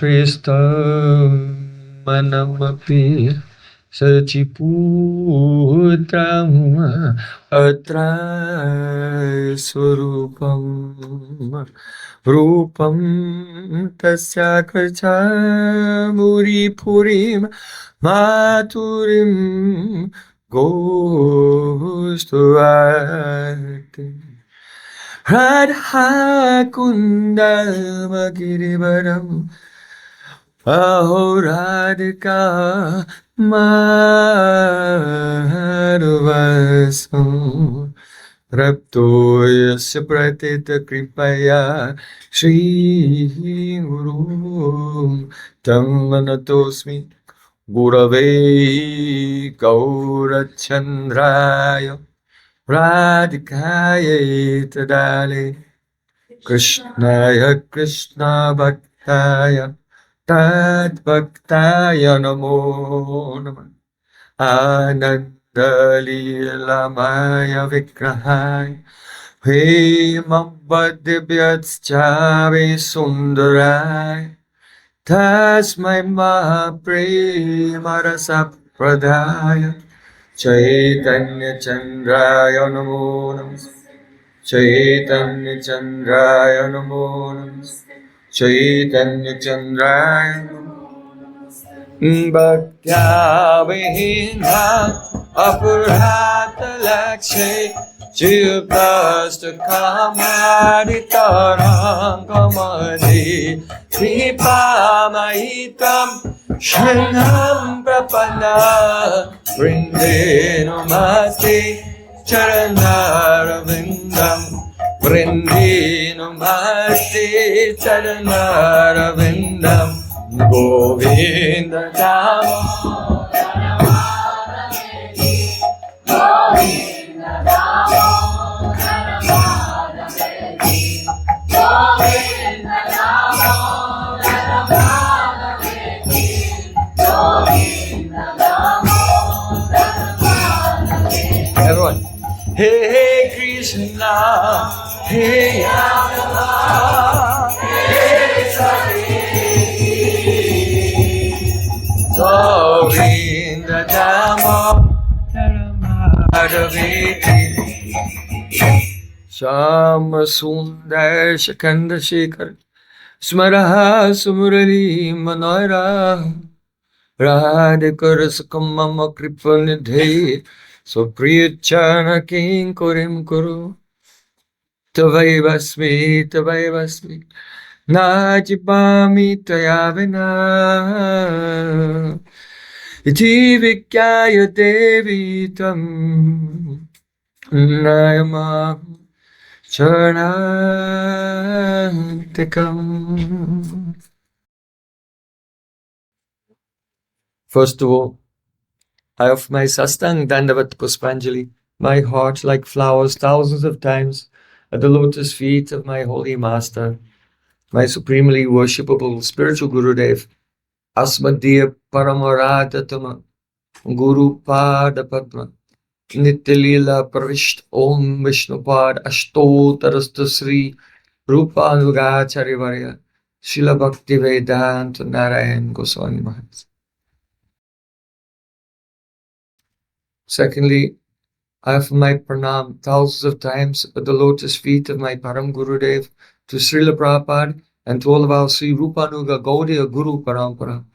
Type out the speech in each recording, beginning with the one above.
Shrestha Manamapi Sachiputram Atra Swarupam Rupam Tasya Karcha Muri Purim Maturim Gostuati Radha Kundalama Girivaram Aho Radhika Madhuvasam Rapto Yasya Pratita Kripaya Shri Guru Tam Manatosmi Gurave Gaurachandraya Radhikaya Tadale Krishnaya Krishna Bhaktaya Tad Bhaktaya Namo Namah Ananda Leelamaya Vigrahaya Hemabhadibhyatschave Sundaraya Tasmai Mahapremarasa Pradhaya Chaitanya Chandraya Namo Namaste Chaitanya Chandraya Namo Namaste Chaitanya Chandraya Namo Bhaktya Vihina Apurata Lakshe Jivasta Kamaditaram Kamadi Vipamahitam Shanam Prapana Vrindenu Masti Charanaravindam Vrindenu Masti Charanaravindam Govinda Dama Govinda Dama Govinda Dama Everyone, Hey Hey Krishna, Hey Yadava, Hey Sari, Govinda Dama, Madhaviti, Shama Sundar Shakanda Shekhar, Smaraha Sumurari Manoira, Radhikar Sukamama Kripanidhe, So Priyachana King Kurim Kuru, Tavai Basmi, Najibami Tayavina, Iti Vikyaya Devi Tam, Nayama Charantikam. First of all, I offer my sastang dandavat puspanjali, my heart like flowers thousands of times at the lotus feet of my holy master, my supremely worshipable spiritual Gurudev, Asmadhiya Paramaradhatama, Guru Pada Padma, Nityalila Pravisht Om Vishnupad Ashtotarasta Sri Rupa Anugacharya Varya, Srila Bhakti Vedanta Narayan Goswami Maharaj. Secondly, I offer my pranam thousands of times at the lotus feet of my Param Gurudev, to Srila Prabhupada, and to all of our Sri Rupanuga Gaudiya Guru Parampara.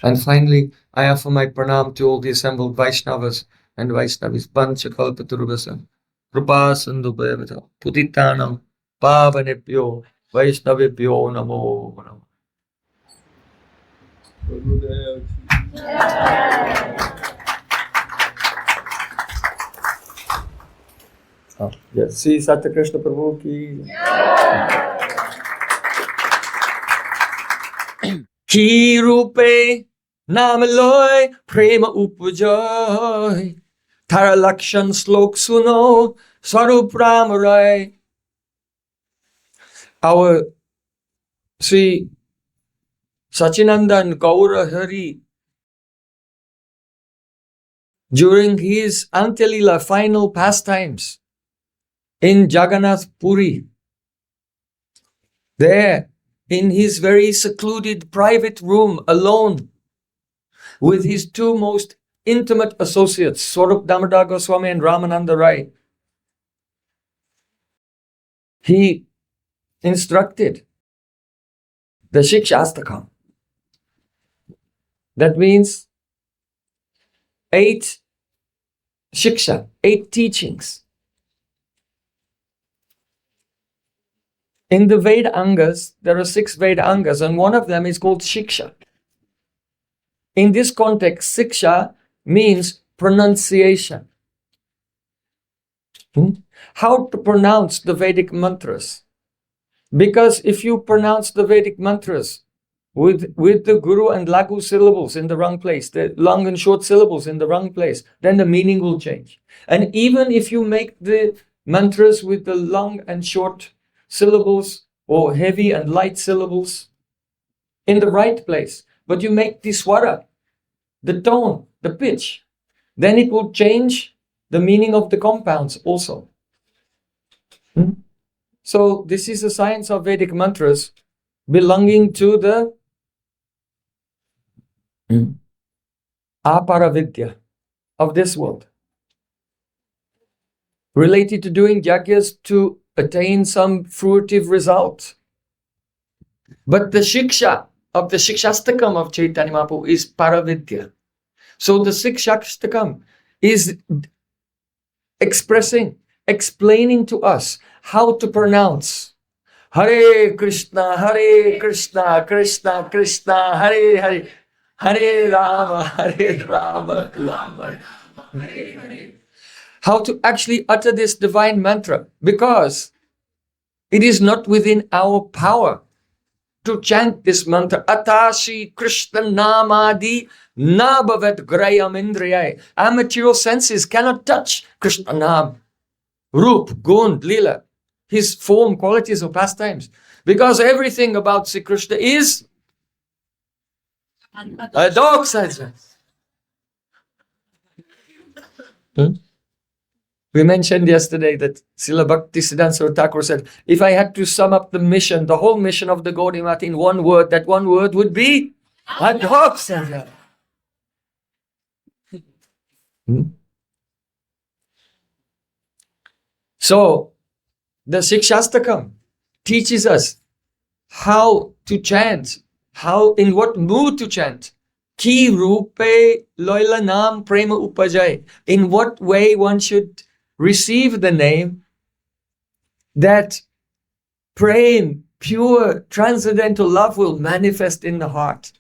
And finally, I offer my pranam to all the assembled Vaishnavas and Vaishnavis, Panchakalpaturvasa, Krupa Sandhubhavata, Putitanam, Pavanepyo, Vaishnavipyo Namo Namo. Yes, see Satya Krishna Prabhu ki. Ki rupe namaloy prema upujoy Tara lakshan slok suno sarup ramaray. Our Sri Sachinandan Gaura Hari, during his Antyalila final pastimes in Jagannath Puri, there in his very secluded private room alone with his two most intimate associates, Swarup Damodar Goswami and Ramananda Rai, he instructed the Shikshashtakam. That means 8 shiksha, 8 teachings. In the Vedangas, there are 6 Vedangas, and one of them is called Shiksha. In this context, Siksha means pronunciation. How to pronounce the Vedic mantras. Because if you pronounce the Vedic mantras with the Guru and Lagu syllables in the wrong place, the long and short syllables in the wrong place, then the meaning will change. And even if you make the mantras with the long and short syllables or heavy and light syllables in the right place, but you make the swara, the tone, the pitch, then it will change the meaning of the compounds also. So this is the science of Vedic mantras belonging to the Aparavidya of this world, related to doing yagyas to attain some fruitive result. But the shiksha of the Shikshashtakam of Chaitanya Mahaprabhu is Paravidya. So the Shikshashtakam is explaining to us how to pronounce Hare Krishna, Krishna Krishna, Hare Hare, Hare Rama, Rama. How to actually utter this divine mantra, because it is not within our power to chant this mantra. Atashi Krishna Namadi Nabhavat Grayam Indriyai. Our material senses cannot touch Krishna Nam, Rup, Gund, Lila, his form, qualities, or pastimes. Because everything about Sri Krishna is a dog saja. We mentioned yesterday that Srila Bhaktisiddhanta Saraswati Thakur said, if I had to sum up the mission, the whole mission of the Gaudiya Math in one word, that one word would be a dog saja. So, the Shikshashtakam teaches us how to chant, in what mood to chant. Ki rupe loila nam prema upajay. In what way one should receive the name, that prem, pure, transcendental love will manifest in the heart.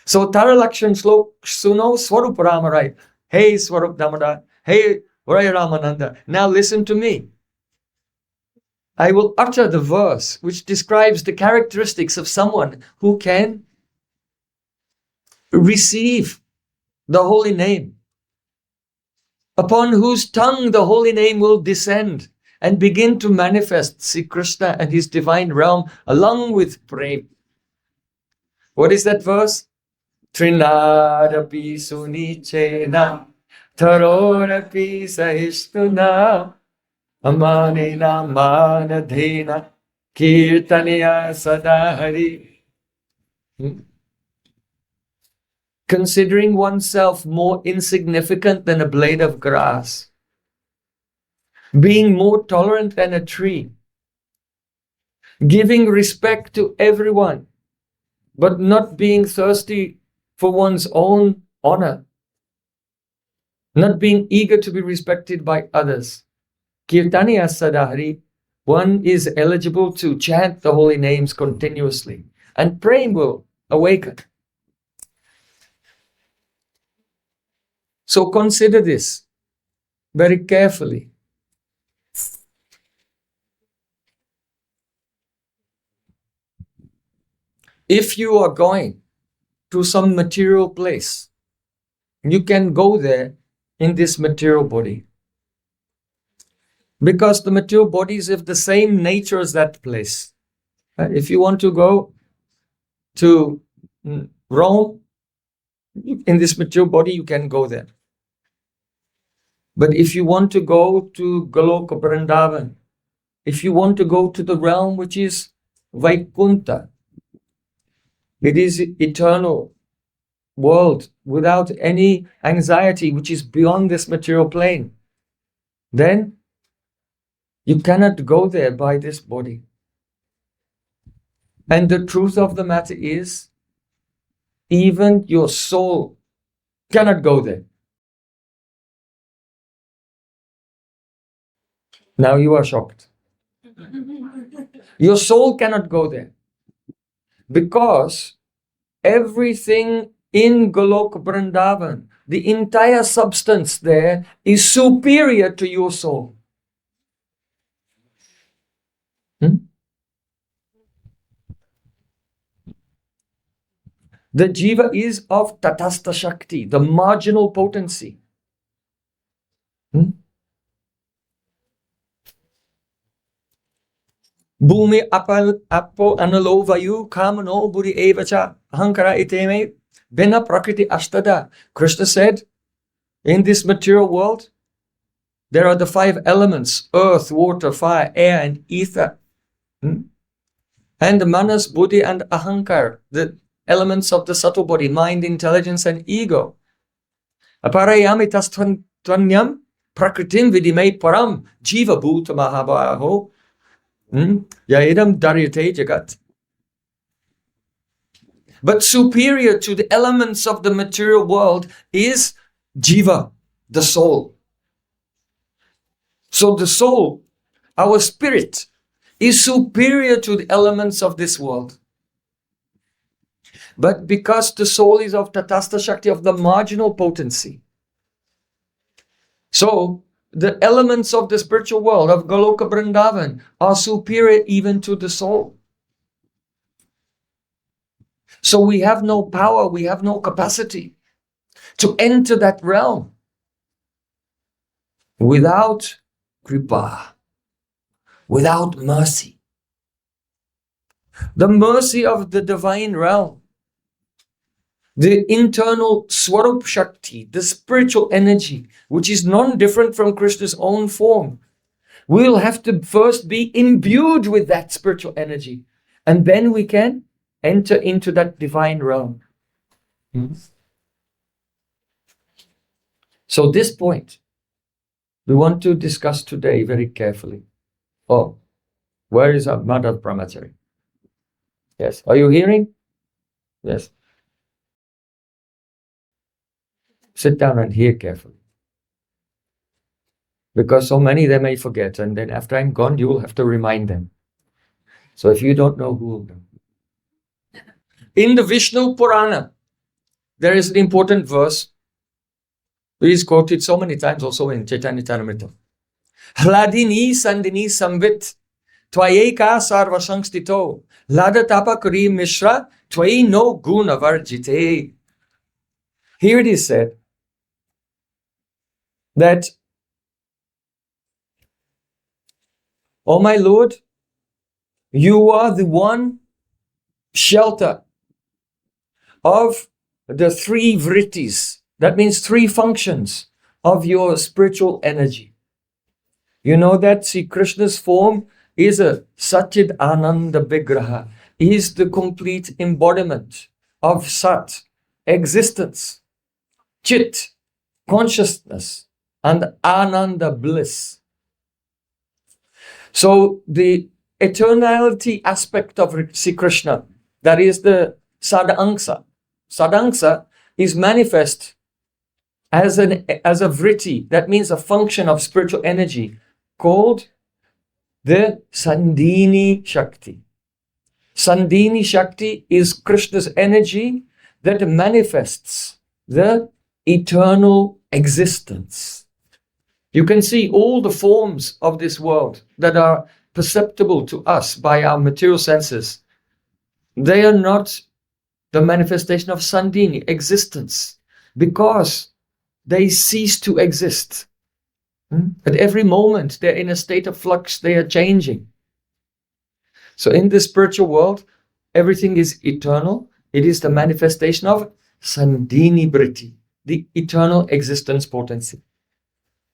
So Tara Lakshan Slok Suno Swarup Ramarai. Hey Swarup Damodar, hey Rai Ramananda, now listen to me. I will utter the verse which describes the characteristics of someone who can receive the holy name, upon whose tongue the holy name will descend and begin to manifest Sri Krishna and his divine realm along with prem. What is that verse? Trinadapi sunichena tarorapi sahishtuna amanena manadhena kirtaniya sadahari. Considering oneself more insignificant than a blade of grass, being more tolerant than a tree, giving respect to everyone, but not being thirsty for one's own honor, not being eager to be respected by others. Kirtaniya Sadahari, one is eligible to chant the holy names continuously, and prem will awaken. So consider this very carefully. If you are going to some material place, you can go there in this material body, because the material body is of the same nature as that place. If you want to go to Rome, in this material body, you can go there. But if you want to go to Goloka Vrindavan, if you want to go to the realm which is Vaikunta. It is eternal world without any anxiety, which is beyond this material plane. Then you cannot go there by this body. And the truth of the matter is, even your soul cannot go there. Now you are shocked. Your soul cannot go there. Because everything in Golok Vrindavan, the entire substance there is superior to your soul. The jiva is of tatastha shakti, the marginal potency. Bhumi apo analo vayu kamano buddhi evacha ahankara iteme bina prakriti ashtada. Krishna said, in this material world, there are the 5 elements: earth, water, fire, air, and ether. And the manas, buddhi, and ahankar, the elements of the subtle body, mind, intelligence, and ego. Aparayami tastvanyam prakritim vidime param jiva bhuta mahabaho yaedam daryate jagat. But superior to the elements of the material world is jiva, the soul. So the soul, our spirit, is superior to the elements of this world. But because the soul is of tatastha shakti, of the marginal potency, so the elements of the spiritual world, of Goloka Vrindavan, are superior even to the soul. So we have no power, we have no capacity to enter that realm without kripa, without mercy. The mercy of the divine realm, the internal Swarup Shakti, the spiritual energy, which is non-different from Krishna's own form. We'll have to first be imbued with that spiritual energy, and then we can enter into that divine realm. So this point, we want to discuss today very carefully. Oh, where is our Madhav Brahmachari? Yes, are you hearing? Yes. Sit down and hear carefully. Because so many they may forget, and then after I'm gone, you will have to remind them. So if you don't know, who will know? In the Vishnu Purana, there is an important verse. It is quoted so many times also in Chaitanya Charitamrita. Hladini sandini samvit tvayeka sarva samstito ladatapa kuri mishra tvai no guna varjite. Here it is said that, "Oh my Lord, you are the one shelter of the 3 vrittis." That means 3 functions of your spiritual energy. You know that Sri Krishna's form is a Satchid Ananda Vigraha. He is the complete embodiment of Sat, existence, Chit, consciousness, and Ananda, bliss. So the eternality aspect of Sri Krishna, that is the Sadangsa. Sadangsa is manifest as a vritti, that means a function of spiritual energy, called the Sandhini Shakti. Sandhini Shakti is Krishna's energy that manifests the eternal existence. You can see all the forms of this world that are perceptible to us by our material senses. They are not the manifestation of Sandhini, existence, because they cease to exist. At every moment, they're in a state of flux, they are changing. So in the spiritual world, everything is eternal. It is the manifestation of Sandhini Vritti, the eternal existence potency.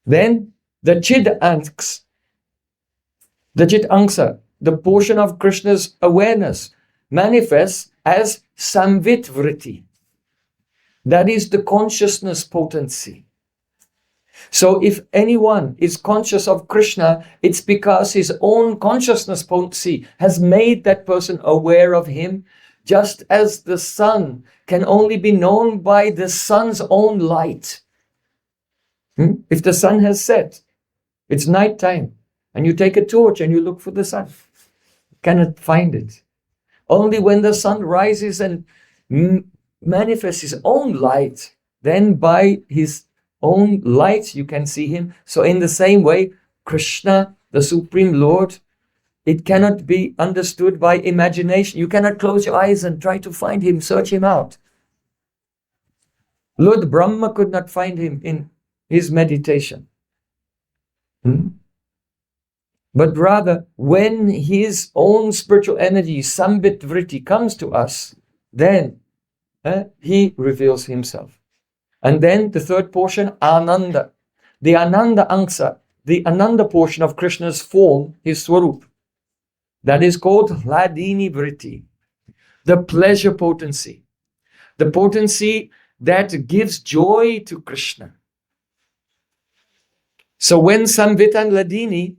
Then the Chid Angsa, the portion of Krishna's awareness, manifests as samvit vritti. That is the consciousness potency. So if anyone is conscious of Krishna, it's because his own consciousness potency has made that person aware of him, just as the sun can only be known by the sun's own light. If the sun has set, it's nighttime, and you take a torch and you look for the sun, you cannot find it. Only when the sun rises and manifests his own light, then by his own light you can see him. So in the same way, Krishna, the Supreme Lord, it cannot be understood by imagination. You cannot close your eyes and try to find him, search him out. Lord Brahma could not find him in his meditation. But rather, when his own spiritual energy, sambit vritti, comes to us, then he reveals himself. And then the third portion, Ananda. The Ananda Angsa, the Ananda portion of Krishna's form, his Swarup. That is called Hladini Vritti, the pleasure potency. The potency that gives joy to Krishna. So when Samvit and Hladini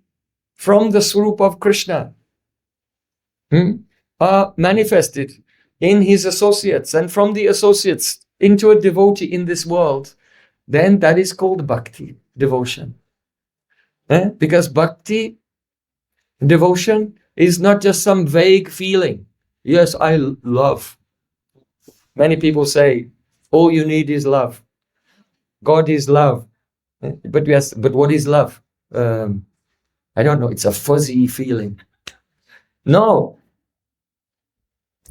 from the Swarup of Krishna are manifested in his associates and from the associates into a devotee in this world, then that is called bhakti, devotion. Because bhakti, devotion, is not just some vague feeling. Yes, I love. Many people say, all you need is love. God is love. But yes, but what is love? I don't know, it's a fuzzy feeling. No.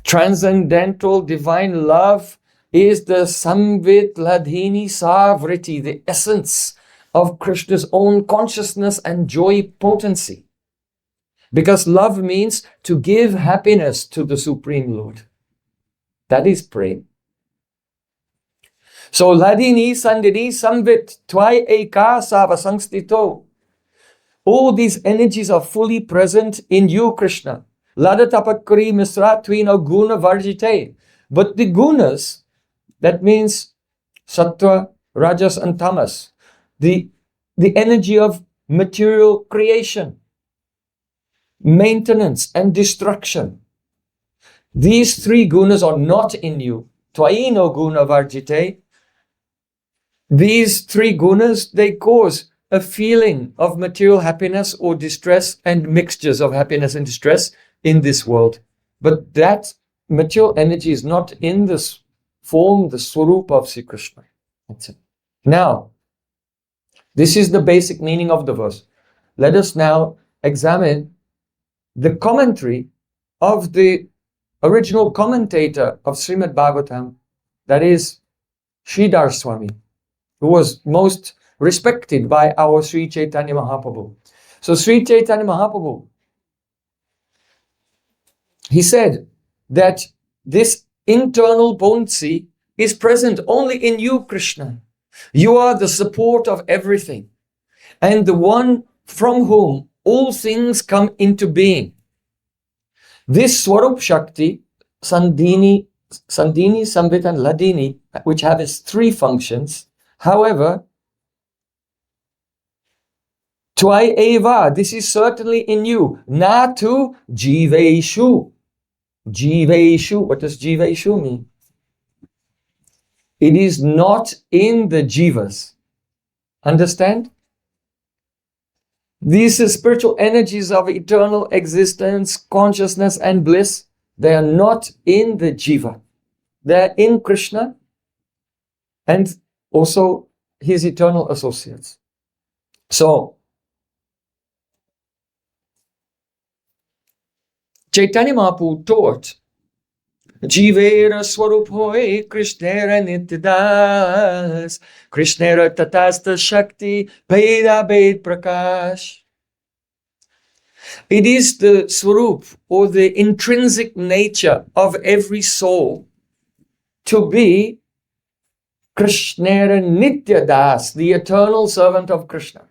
Transcendental divine love is the Samvit Hladini Savritti, the essence of Krishna's own consciousness and joy potency. Because love means to give happiness to the Supreme Lord. That is prema. So Hladini Sandini Samvit Tvai Eka Sava Sangstito. All these energies are fully present in you, Krishna. Ladatapakari Misra Twino Guna Varjite. But the gunas, that means Sattva, Rajas and Tamas, the energy of material creation, maintenance and destruction. These three gunas are not in you. Twaino Guna Varjite. These three gunas, they cause a feeling of material happiness or distress and mixtures of happiness and distress in this world. But that material energy is not in this form, the Swarup of Sri Krishna. That's it. Now, this is the basic meaning of the verse. Let us now examine the commentary of the original commentator of Srimad Bhagavatam, that is Sridhar Swami, who was most respected by our Sri Chaitanya Mahaprabhu. So Sri Chaitanya Mahaprabhu, he said that this internal potency is present only in you, Krishna. You are the support of everything and the one from whom all things come into being. This Swarup Shakti, Sandini, Samvit and Hladini, which have its three functions, however, Tvai eva, this is certainly in you. Natu jiveshu. Jiveshu, what does jiveshu mean? It is not in the jivas. Understand? These spiritual energies of eternal existence, consciousness and bliss, they are not in the jiva. They are in Krishna and also his eternal associates. So, Chaitanya Mahaprabhu taught, Jivera Swarupoe Krishnera Nityadas, Krishnera Tatasta Shakti, Veda Ved Prakash. It is the Swarup or the intrinsic nature of every soul to be Krishnera Nityadas, the eternal servant of Krishna.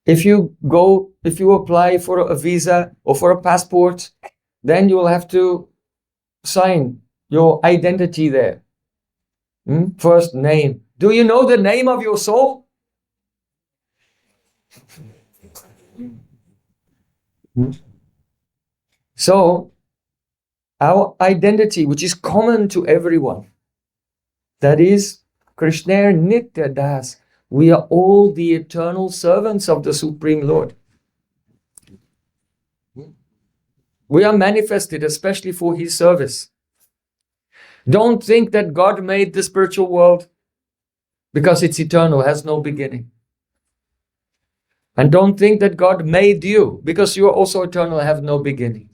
If you apply for a visa or for a passport, then you will have to sign your identity there. First name. Do you know the name of your soul? So, our identity, which is common to everyone, that is Krishna Nitya Das. We are all the eternal servants of the Supreme Lord. We are manifested especially for His service. Don't think that God made the spiritual world because it's eternal, has no beginning. And don't think that God made you because you are also eternal, have no beginning.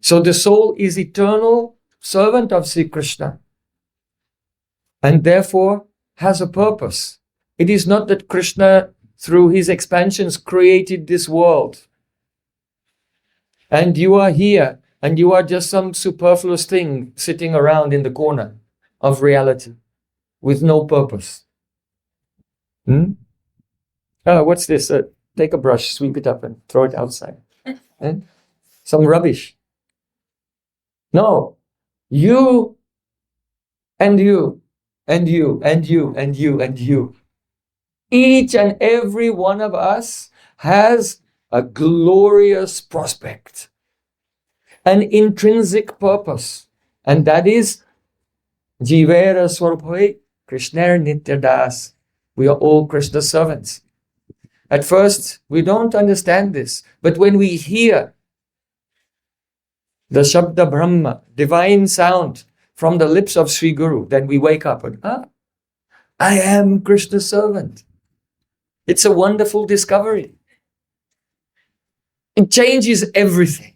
So the soul is eternal servant of Sri Krishna and therefore has a purpose. It is not that Krishna, through his expansions, created this world and you are here and you are just some superfluous thing sitting around in the corner of reality with no purpose. What's this? Take a brush, sweep it up and throw it outside. Some rubbish. No, you and you and you and you and you and you. Each and every one of us has a glorious prospect, an intrinsic purpose, and that is Jivera Swarupoi Krishna Nitya Das. We are all Krishna's servants. At first, we don't understand this, but when we hear the Shabda Brahma, divine sound from the lips of Sri Guru, then we wake up and, I am Krishna's servant. It's a wonderful discovery. It changes everything.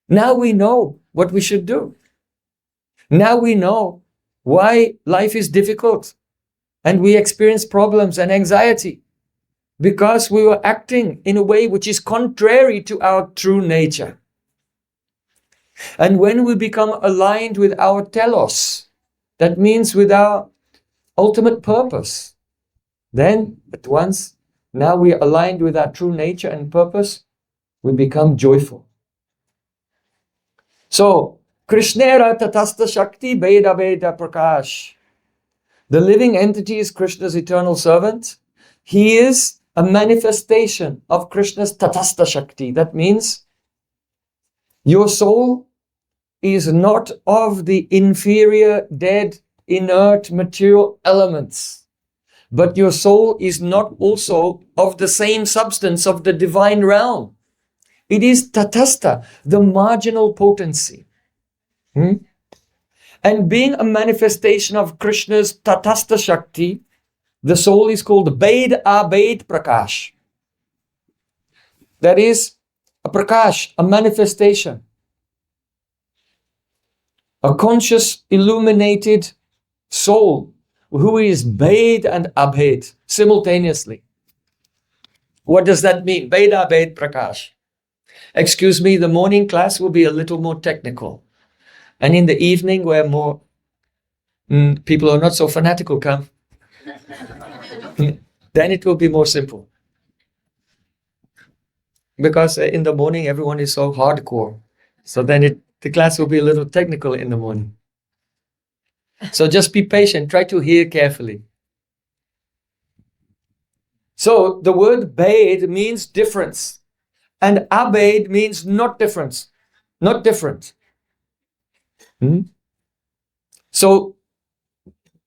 Now we know what we should do. Now we know why life is difficult and we experience problems and anxiety because we were acting in a way which is contrary to our true nature. And when we become aligned with our telos, that means with our ultimate purpose, then at once, now we are aligned with our true nature and purpose, we become joyful. So, Krishnera Tatastha Shakti Veda Veda Prakash. The living entity is Krishna's eternal servant. He is a manifestation of Krishna's Tatastha Shakti. That means your soul is not of the inferior, dead, inert material elements. But your soul is not also of the same substance of the divine realm. It is Tatastha, the marginal potency. And being a manifestation of Krishna's Tatastha Shakti, the soul is called Ved Abed Prakash. That is a Prakash, a manifestation. A conscious, illuminated soul who is Ved and Abhed simultaneously. What does that mean? Ved Abhed Prakash. Excuse me, the morning class will be a little more technical. And in the evening, where more people who are not so fanatical come, then it will be more simple. Because in the morning, everyone is so hardcore. So then the class will be a little technical in the morning. So just be patient. Try to hear carefully. So the word Bed means difference. And Abed means not difference. Not different. So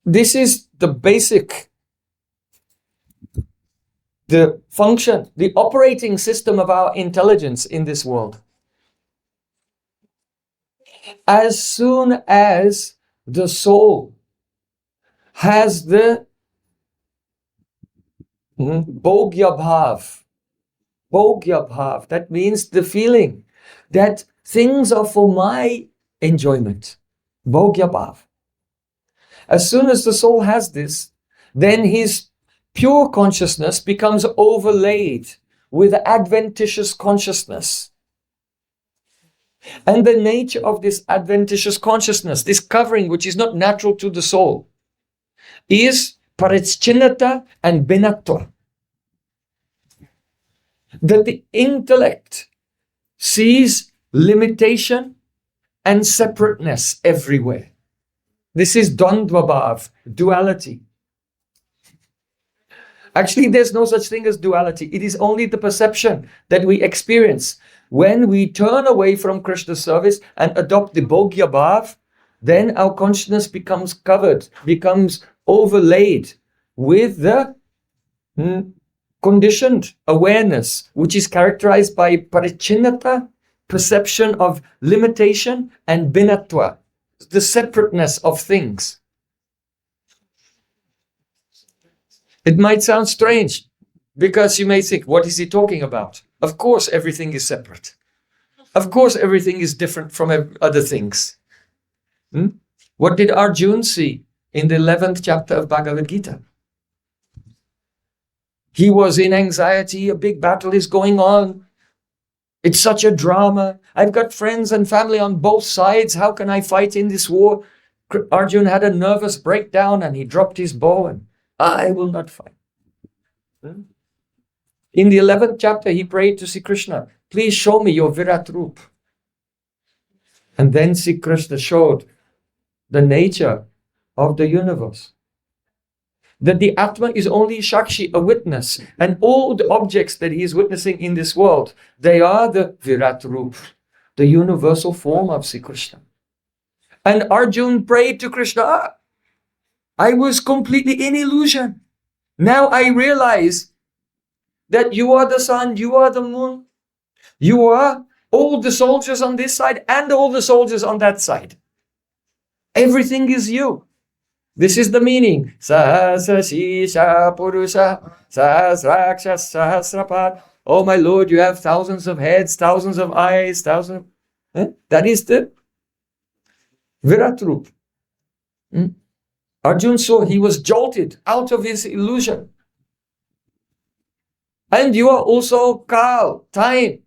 this is the basic, the function, the operating system of our intelligence in this world. As soon as the soul has the Bhogya Bhav, that means the feeling that things are for my enjoyment. Bhogya Bhav. As soon as the soul has this, then his pure consciousness becomes overlaid with adventitious consciousness. And the nature of this adventitious consciousness, this covering which is not natural to the soul, is Parichinnata and binatva. That the intellect sees limitation and separateness everywhere. This is Dvandva Bhav, duality. Actually, there's no such thing as duality. It is only the perception that we experience. When we turn away from Krishna's service and adopt the Bhogya Bhav, then our consciousness becomes covered, becomes overlaid with the conditioned awareness, which is characterized by parichinnata, perception of limitation, and binatva, the separateness of things. It might sound strange because you may think, what is he talking about? Of course, everything is separate. Of course, everything is different from other things. What did Arjuna see in the 11th chapter of Bhagavad Gita? He was in anxiety, a big battle is going on. It's such a drama. I've got friends and family on both sides. How can I fight in this war? Arjuna had a nervous breakdown and he dropped his bow and I will not fight. In the 11th chapter, he prayed to Sri Krishna, please show me your Virat Roop. And then Sri Krishna showed the nature of the universe. That the Atma is only Shakshi, a witness. And all the objects that he is witnessing in this world, they are the Virat Roop, the universal form of Sri Krishna. And Arjuna prayed to Krishna, I was completely in illusion. Now I realize that you are the sun, you are the moon, you are all the soldiers on this side and all the soldiers on that side. Everything is you. This is the meaning. Sahasra Shisha Purusha Sahasraksha Sahasrapad. Oh my Lord, you have thousands of heads, thousands of eyes, thousands of... That is the Virat Roop. Arjuna saw he was jolted out of his illusion. And you are also Kal, time.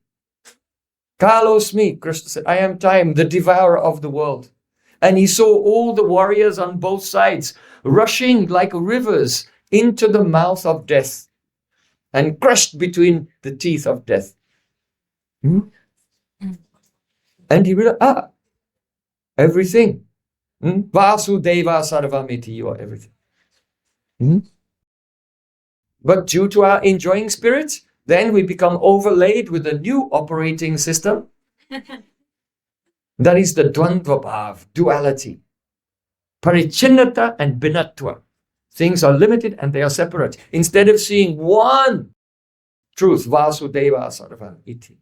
Kalosmi, Krishna said, I am time, the devourer of the world. And he saw all the warriors on both sides rushing like rivers into the mouth of death and crushed between the teeth of death. And he realized, everything. Vasudeva Sarvamiti, you are everything. But due to our enjoying spirit, then we become overlaid with a new operating system. That is the Dvandva Bhav, duality. Parichinnata and binatva. Things are limited and they are separate. Instead of seeing one truth, Vasudeva Sarvam Iti.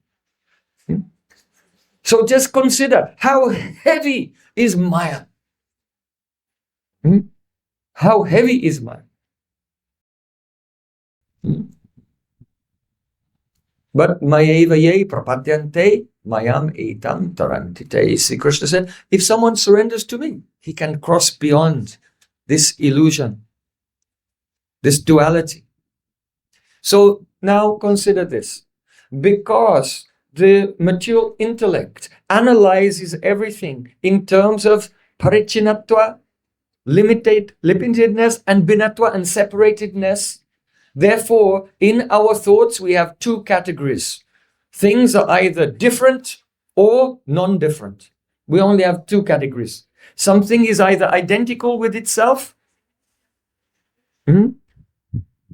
So just consider how heavy is Maya. How heavy is Maya? But Mayeva ye prapadyante mayam etam tarantite. Sri Krishna said, if someone surrenders to me, he can cross beyond this illusion, this duality. So now consider this. Because the material intellect analyzes everything in terms of parichinatva, limitedness, and binatva, and separatedness. Therefore, in our thoughts, we have two categories. Things are either different or non-different. We only have two categories. Something is either identical with itself,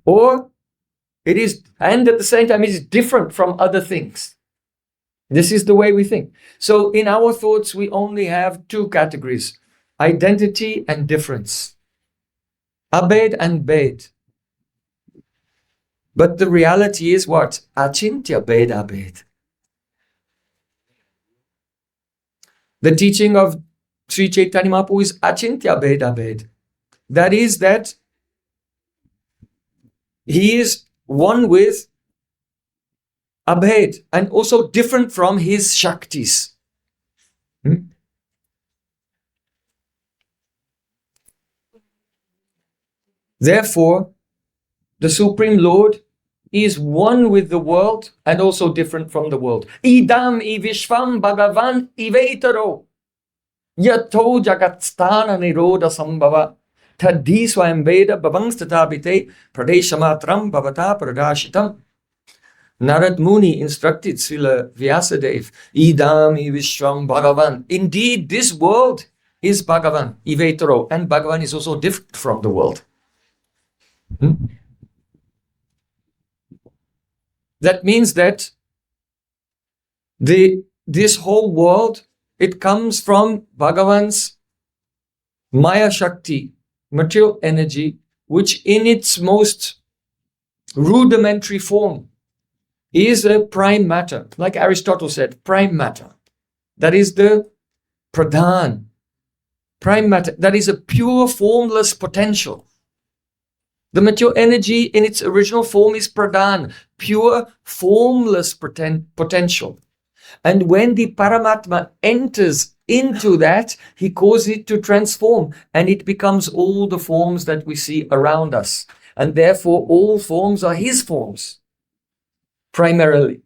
or it is, and at the same time, it is different from other things. This is the way we think. So in our thoughts, we only have two categories, identity and difference. Abhed and Bhed. But the reality is what? Achintya Bhed Abhed. The teaching of Sri Chaitanya Mahaprabhu is Achintya Bhed Abhed. That is that he is one with Abhed and also different from his Shaktis. Therefore, the Supreme Lord is one with the world and also different from the world. Idam I Vishvam Bhagavan Ivetaro Yato Jagatstana Niroda Sambhava Tadhi swayam Veda bhavangstatabhite pradeshamatram bhavata pradashitam. Narad Muni instructed Srila Vyasadeva, Idami Vishwam Bhagavan. Indeed, this world is Bhagavan, Ivetaro, and Bhagavan is also different from the world. That means that this whole world, it comes from Bhagavan's Maya Shakti, material energy, which in its most rudimentary form is a prime matter. Like Aristotle said, prime matter. That is the pradhan. Prime matter. That is a pure formless potential. The material energy in its original form is pradhan, pure formless potential. And when the Paramatma enters into that, he causes it to transform, and it becomes all the forms that we see around us. And therefore, all forms are his forms, primarily.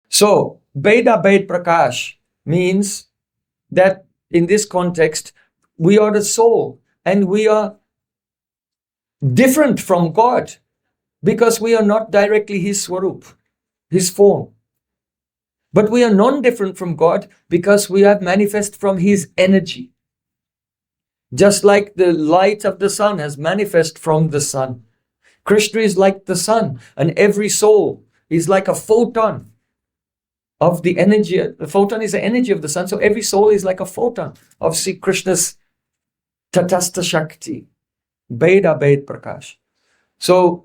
So, Veda Ved Prakash means that in this context, we are the soul, and we are different from God, because we are not directly his swarup, his form. But we are non-different from God because we are manifest from his energy. Just like the light of the sun has manifest from the sun. Krishna is like the sun, and every soul is like a photon of the energy. The photon is the energy of the sun, so every soul is like a photon of Sri Krishna's Tatastha Shakti, Veda Ved Prakash. So,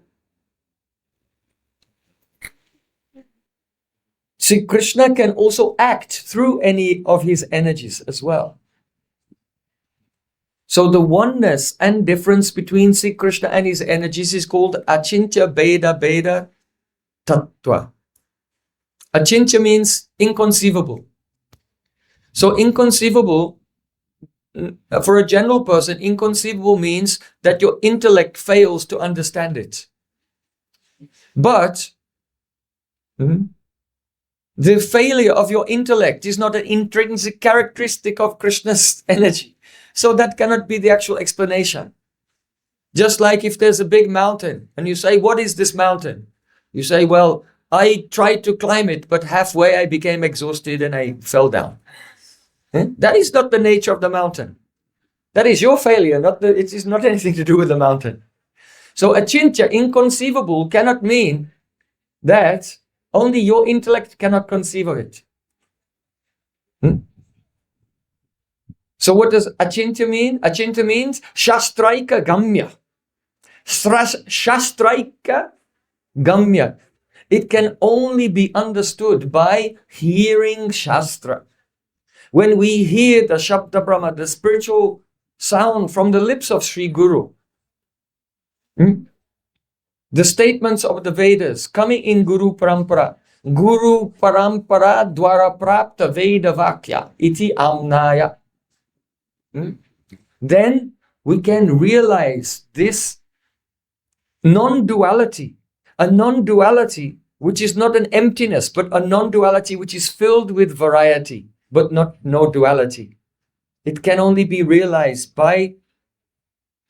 Sri Krishna can also act through any of his energies as well. So the oneness and difference between Sri Krishna and his energies is called Achintya Veda Veda Tattva. Achintya means inconceivable. So inconceivable, for a general person, inconceivable means that your intellect fails to understand it. But the failure of your intellect is not an intrinsic characteristic of Krishna's energy. So that cannot be the actual explanation. Just like if there's a big mountain and you say, what is this mountain? You say, well, I tried to climb it, but halfway I became exhausted and I fell down. That is not the nature of the mountain. That is your failure. It is not anything to do with the mountain. So achintya, inconceivable, cannot mean that only your intellect cannot conceive of it. So what does achintya mean? Achintya means shastraika gamya. Shastraika gamya. It can only be understood by hearing Shastra. When we hear the Shabda Brahma, the spiritual sound from the lips of Sri Guru, the statements of the Vedas coming in Guru Parampara Dwara Prapta Veda Vakya Iti Amnaya. Then we can realize this non-duality, a non-duality which is not an emptiness, but a non-duality which is filled with variety, but not no duality. It can only be realized by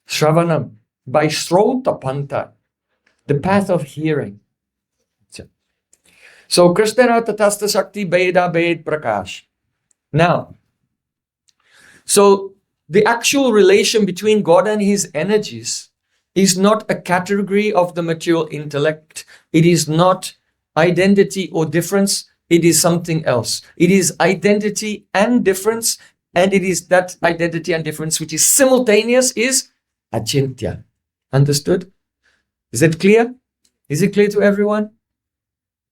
Shravanam, by Srota Panta, the path of hearing. So Krishna Tatastha Shakti Veda Ved Prakash. Now, so the actual relation between God and his energies is not a category of the material intellect. It is not identity or difference. It is something else. It is identity and difference, and it is that identity and difference which is simultaneous is achintya. Understood? Is it clear? Is it clear to everyone?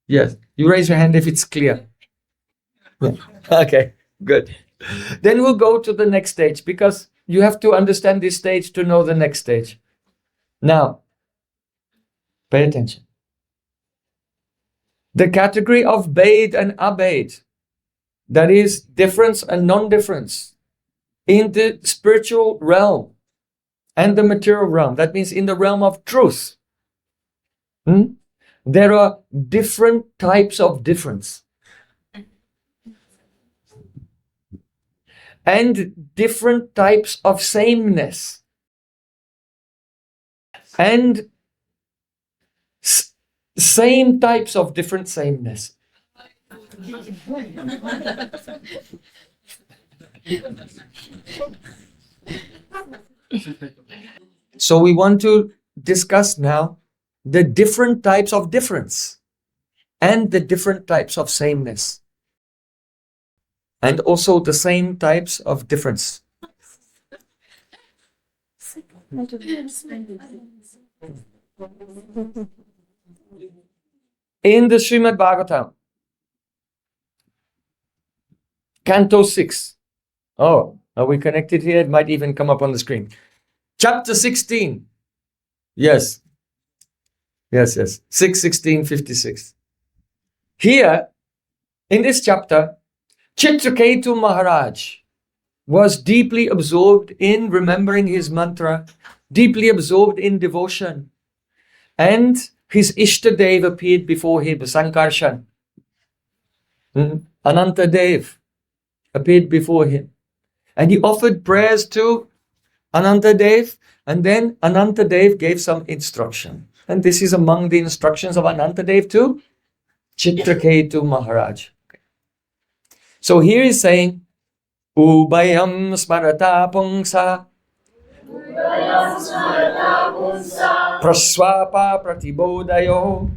Yes. You raise your hand if it's clear. Yeah. Okay, good. Then we'll go to the next stage, because you have to understand this stage to know the next stage. Now, pay attention. The category of Ved and Abed, that is difference and non-difference, in the spiritual realm and the material realm, that means in the realm of truth, there are different types of difference. and different types of sameness, and same types of different sameness. So we want to discuss now the different types of difference and the different types of sameness, and also the same types of difference. In the Srimad Bhagavatam, Canto 6. Oh, are we connected here? It might even come up on the screen. Chapter 16. Yes. 6:16:56. Here, in this chapter, Chitraketu Maharaj was deeply absorbed in remembering his mantra, deeply absorbed in devotion. And his Ishtadev appeared before him, Sankarshan. Anantadev appeared before him. And he offered prayers to Anantadev, and then Anantadev gave some instruction. And this is among the instructions of Anantadev to Chitraketu Maharaj. So here he's saying, Ubayam smarata pungsa praswapa pratibodayo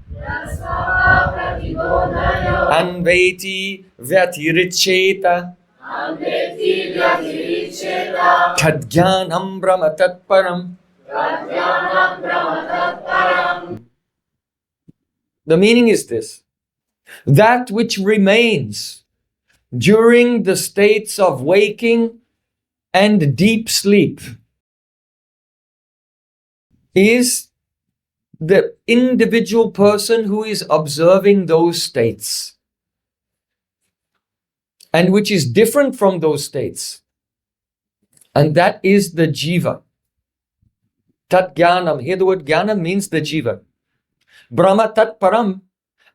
anveti vyatiricheta tadjnanam brahmatatparam. The meaning is this: that which remains during the states of waking and deep sleep is the individual person who is observing those states, and which is different from those states. And that is the jiva. Tat jnanam. Here the word jnana means the jiva. Brahma tat param.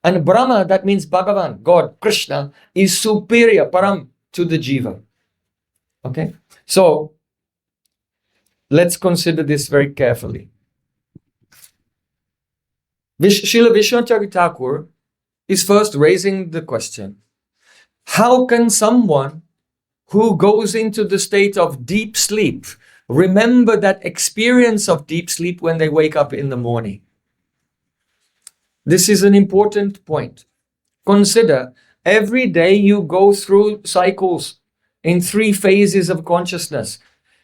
And Brahma, that means Bhagavan, God, Krishna, is superior, param, to the jiva. Okay? So, let's consider this very carefully. Srila Vishwanath Thakur is first raising the question, how can someone who goes into the state of deep sleep remember that experience of deep sleep when they wake up in the morning? This is an important point. Consider, every day you go through cycles in 3 phases of consciousness.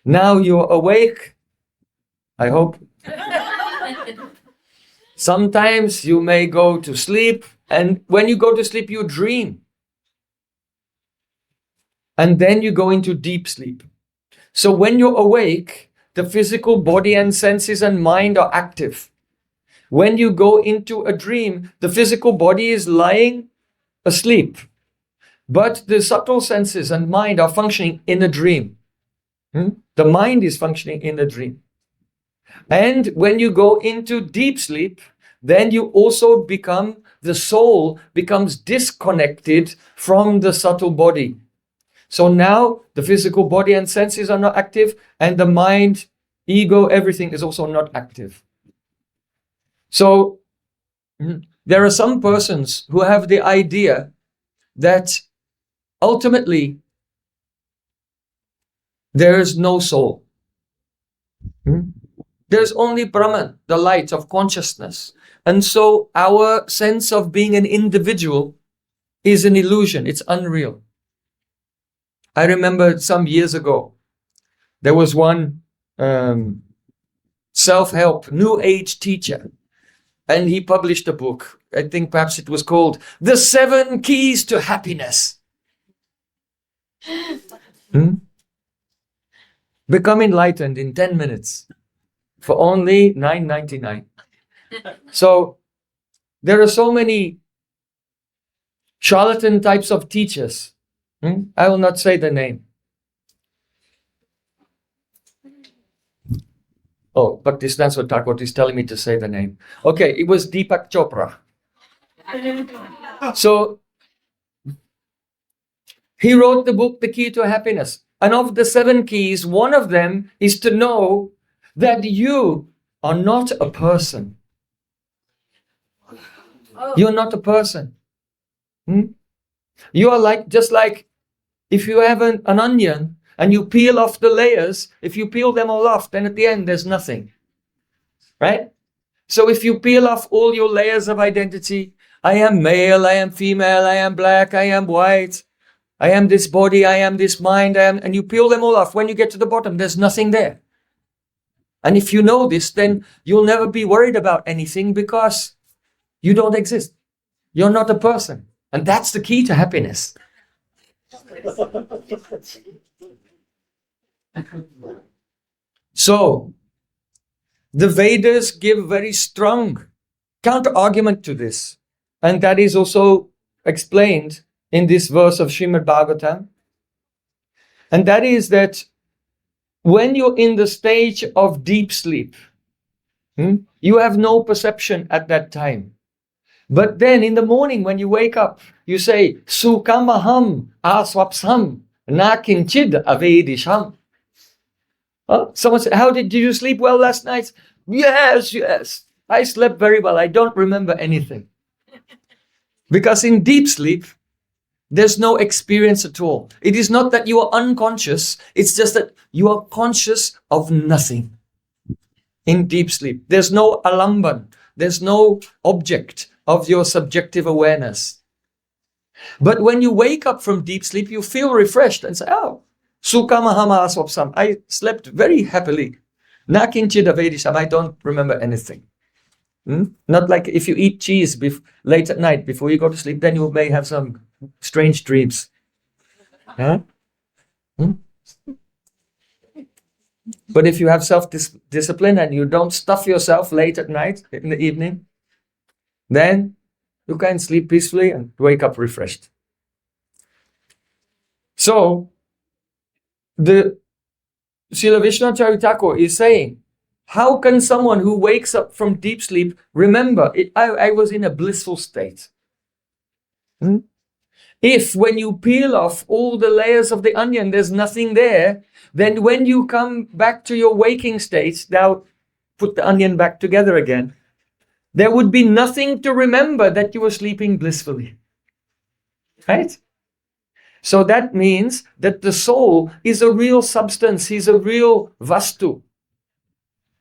Now you're awake, I hope. Sometimes you may go to sleep, and when you go to sleep, you dream. And then you go into deep sleep. So when you're awake, the physical body and senses and mind are active. When you go into a dream, the physical body is lying asleep, but the subtle senses and mind are functioning in a dream. The mind is functioning in a dream. And when you go into deep sleep, then you also become, the soul becomes disconnected from the subtle body. So now the physical body and senses are not active, and the mind, ego, everything is also not active. So there are some persons who have the idea that ultimately there is no soul. There's only Brahman, the light of consciousness. And so our sense of being an individual is an illusion. It's unreal. I remember some years ago, there was one self-help, new age teacher. And he published a book. I think perhaps it was called The 7 Keys to Happiness. Become enlightened in 10 minutes for only $9.99. So there are so many charlatan types of teachers. I will not say the name. Oh, Bhaktisiddhanta Thakur is telling me to say the name. Okay, it was Deepak Chopra. So he wrote the book, The Key to Happiness. And of the 7 keys, one of them is to know that you are not a person. You're not a person. You are just like if you have an onion and you peel off the layers, if you peel them all off, then at the end there's nothing. Right? So if you peel off all your layers of identity, I am male, I am female, I am black, I am white, I am this body, I am this mind, and you peel them all off. When you get to the bottom, there's nothing there. And if you know this, then you'll never be worried about anything because you don't exist. You're not a person. And that's the key to happiness. So, the Vedas give very strong counter-argument to this. And that is also explained in this verse of Srimad Bhagavatam. And that is that when you're in the stage of deep sleep, you have no perception at that time. But then in the morning when you wake up, you say, Sukamaham aswapsam na kinchid avedisham. Someone said, did you sleep well last night? Yes. I slept very well. I don't remember anything. Because in deep sleep, there's no experience at all. It is not that you are unconscious. It's just that you are conscious of nothing. In deep sleep, there's no alamban. There's no object of your subjective awareness. But when you wake up from deep sleep, you feel refreshed and say, Sukamahama aswapsam. I slept very happily. Nakinchid avedisham. I don't remember anything. Not like if you eat cheese late at night before you go to sleep, then you may have some strange dreams. But if you have self-discipline and you don't stuff yourself late at night in the evening, then you can sleep peacefully and wake up refreshed. So, the Srila Vishnacharya Thakur is saying, how can someone who wakes up from deep sleep remember, I was in a blissful state? If when you peel off all the layers of the onion, there's nothing there, then when you come back to your waking state, now put the onion back together again, there would be nothing to remember that you were sleeping blissfully. Right? So that means that the soul is a real substance. He's a real vastu.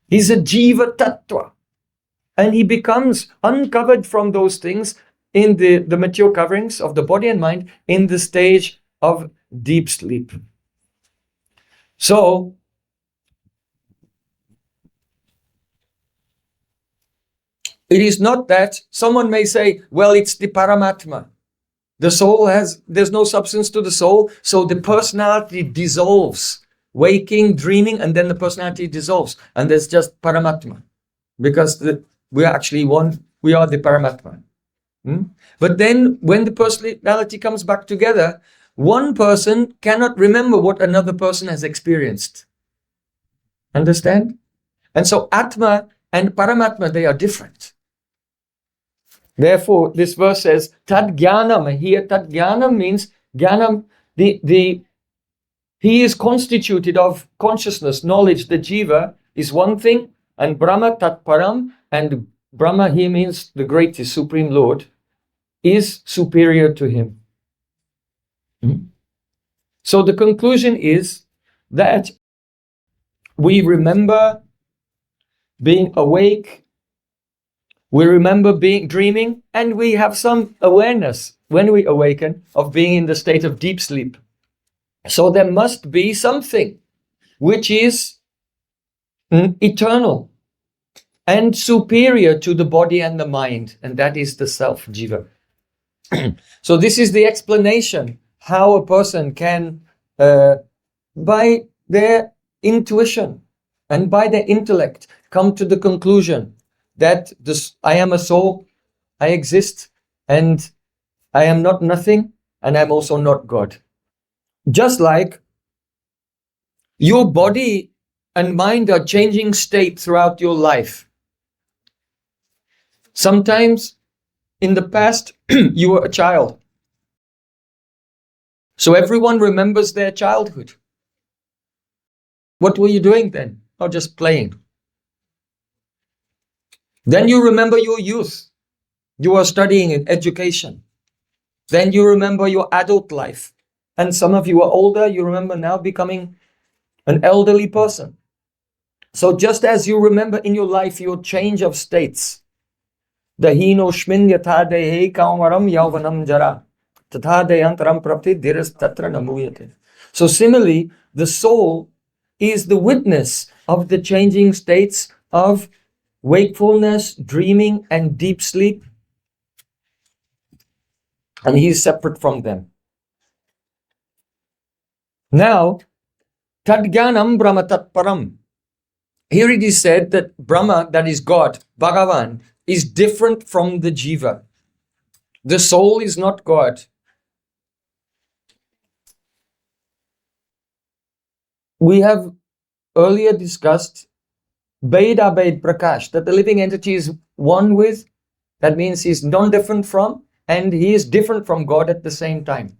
He's a jiva tattva. And he becomes uncovered from those things in the material coverings of the body and mind in the stage of deep sleep. So, it is not that someone may say, well, it's the Paramatma. The soul there's no substance to the soul, so the personality dissolves. Waking, dreaming, and then the personality dissolves. And there's just Paramatma. Because we are actually one, we are the Paramatma. But then when the personality comes back together, one person cannot remember what another person has experienced. Understand? And so Atma and Paramatma, they are different. Therefore, this verse says, Tad Jnanam. Here, Tad Jnanam means Jnanam, he is constituted of consciousness, knowledge. The jiva is one thing, and Brahma Tat Param, and Brahma here means the greatest, Supreme Lord, is superior to him. So the conclusion is that we remember being awake, we remember being dreaming, and we have some awareness when we awaken of being in the state of deep sleep. So there must be something which is eternal and superior to the body and the mind, and that is the self, jiva. So this is the explanation how a person can, by their intuition and by their intellect, come to the conclusion that I am a soul, I exist, and I am not nothing, and I'm also not God. Just like your body and mind are changing state throughout your life. Sometimes in the past, you were a child. So everyone remembers their childhood. What were you doing then? Oh, just playing. Then you remember your youth. You are studying in education. Then you remember your adult life. And some of you are older, you remember now becoming an elderly person. So just as you remember in your life your change of states, Dahino shmin yatha dehe kaumaram yauvanam jara, tatha deyantaram prapti dhiras tatra namuyate. So similarly, the soul is the witness of the changing states of wakefulness, dreaming, and deep sleep, and he is separate from them. Now, tadgyanam brahma tatparam. Here it is said that Brahma, that is God, Bhagavan, is different from the jiva. The soul is not God. We have earlier discussed Bed Abed Prakash, that the living entity is one with, that means he's non-different from, and he is different from God at the same time.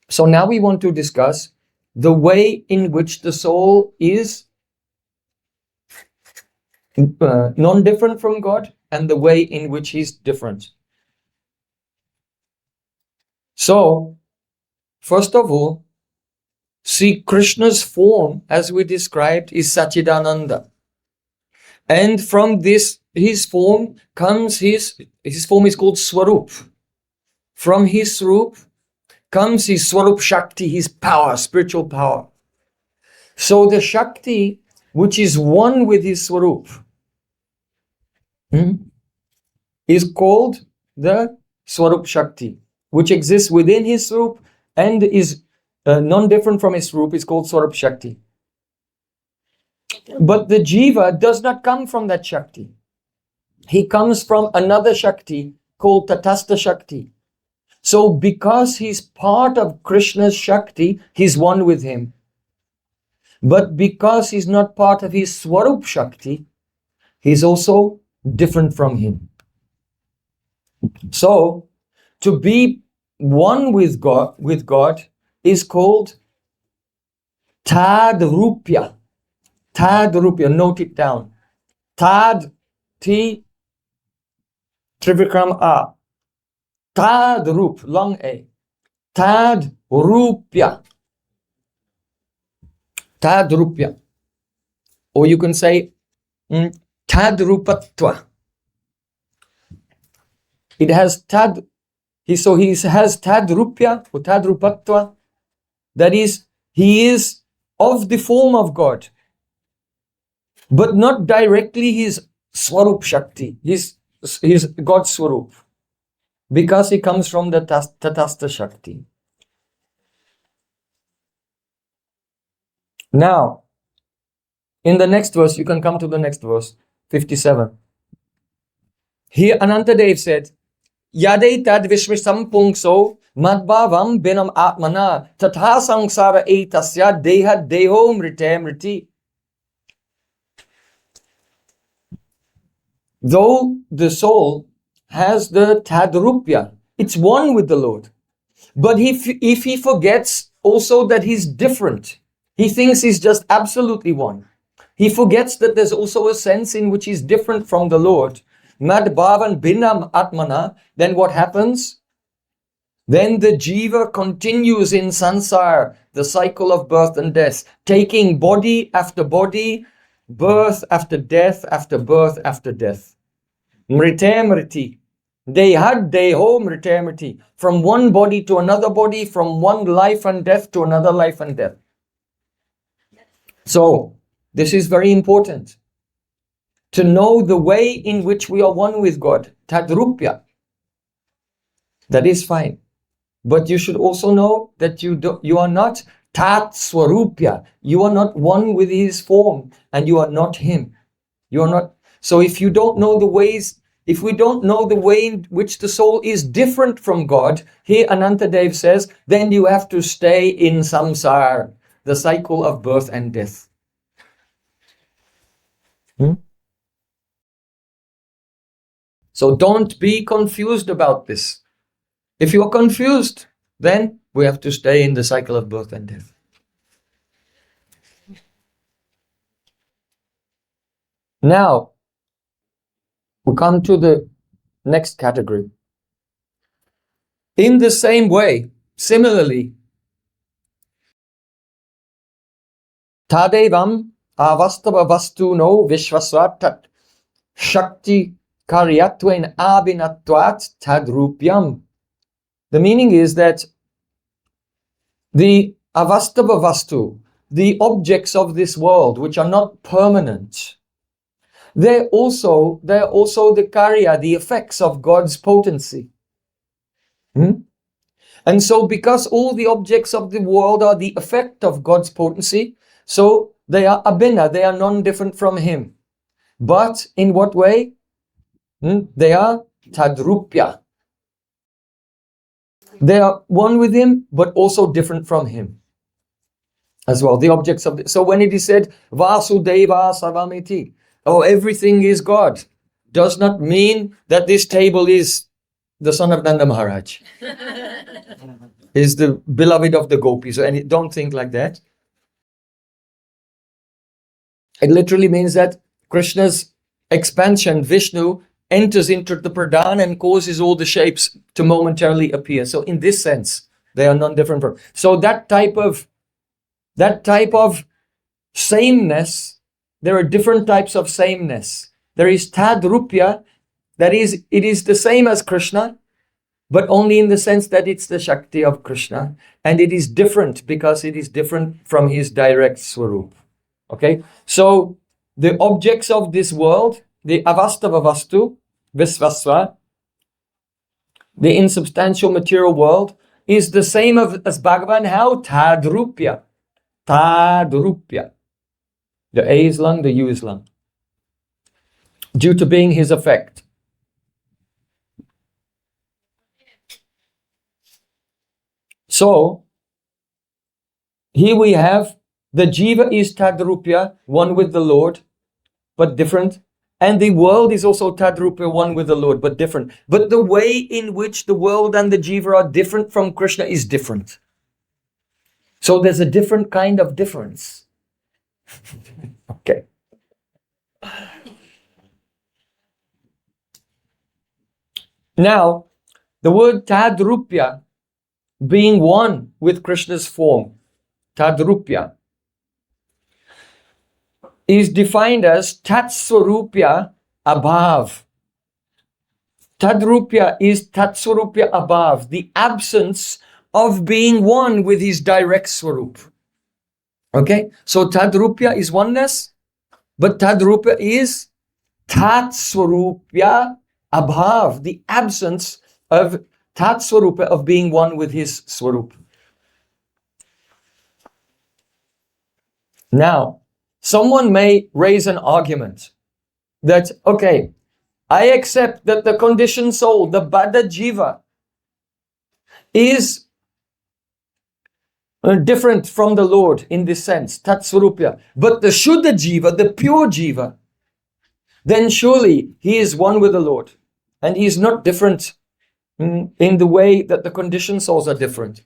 So now we want to discuss the way in which the soul is non-different from God and the way in which he's different. So, first of all, see, Krishna's form, as we described, is Sachidananda. And from this, his form comes his form is called Swarup. From his Swarup comes his Swarup Shakti, his power, spiritual power. So the Shakti, which is one with his Swarup, is called the Swarup Shakti, which exists within his Swarup and is non-different from his Swarup, is called Swarup Shakti. But the Jiva does not come from that Shakti. He comes from another Shakti called Tatastha Shakti. So because he's part of Krishna's Shakti, he's one with him. But because he's not part of his Swarup Shakti, he's also different from him. So to be one with God is called Tadrupya. Tadrupya, note it down. Tad, T, Trivikram A. Tadrup, long A. Tadrupya. Tadrupya. Or you can say Tadrupatva. It has Tad. He has Tadrupya or Tadrupatva. That is, he is of the form of God, but not directly his Swarup Shakti, his God Swarup, because he comes from the Tatastha Shakti. Now, in the next verse, you can come to the next verse, 57. Here Anantadev said, Yade tad vishmisam pungso madbhavam binam atmana tatha samsara etasya deha deho mrite mriti. Though the soul has the tadrupya, it's one with the Lord. But if he forgets also that he's different, he thinks he's just absolutely one. He forgets that there's also a sense in which he's different from the Lord. Mad bhavan binam atmana, then what happens? Then the jiva continues in sansar, the cycle of birth and death, taking body after body, birth after death after birth after death. Mrite mriti. Dehad deho mrite mriti. From one body to another body, from one life and death to another life and death. So, this is very important. To know the way in which we are one with God, tadrupya, that is fine. But you should also know that you are not tat swarupya. You are not one with his form, and you are not him. You are not. So if you don't know the ways, if we don't know the way in which the soul is different from God, here Anantadev says, then you have to stay in samsara, the cycle of birth and death. So don't be confused about this. If you are confused, then we have to stay in the cycle of birth and death. Now, we come to the next category. In the same way, similarly, tadevam avastava vastuno vishvasvatat shakti karyatven abhinatvat tadrupyam. The meaning is that the avastava vastu, the objects of this world which are not permanent, they're also the karya, the effects of God's potency. And so because all the objects of the world are the effect of God's potency, so they are abhinna, they are non-different from Him. But in what way? They are tadrupya. They are one with Him, but also different from Him as well. The objects of so when it is said Vasudeva Savamiti, oh, everything is God, does not mean that this table is the son of Nanda Maharaj, is the beloved of the gopis. And don't think like that. It literally means that Krishna's expansion, Vishnu, enters into the pradhan and causes all the shapes to momentarily appear. So in this sense, they are non-different from. So that type of sameness, there are different types of sameness. There is tadrupya, that is, it is the same as Krishna, but only in the sense that it's the Shakti of Krishna. And it is different because it is different from his direct Swarup. Okay? So the objects of this world, the avastava vastu, visvasva, the insubstantial material world, is the same as Bhagavan. How? Tadrupya. Tadrupya. The A is lung, the U is lung. Due to being his effect. So, here we have the jiva is tadrupya, one with the Lord, but different. And the world is also tadrupya, one with the Lord, but different. But the way in which the world and the jiva are different from Krishna is different. So there's a different kind of difference. Okay. Now, the word tadrupya, being one with Krishna's form, tadrupya, is defined as tatswarupya abhav. Tadrupya is tatswarupya abhav, the absence of being one with his direct swarup. Okay, so tadrupya is oneness, but tadrupya is tatswarupya abhav, the absence of tatswarupa, of being one with his swarup. Now, someone may raise an argument that, okay, I accept that the conditioned soul, the Bada Jiva, is different from the Lord in this sense, Tatsvarupya. But the Shuddha Jiva, the pure Jiva, then surely he is one with the Lord. And he is not different in the way that the conditioned souls are different.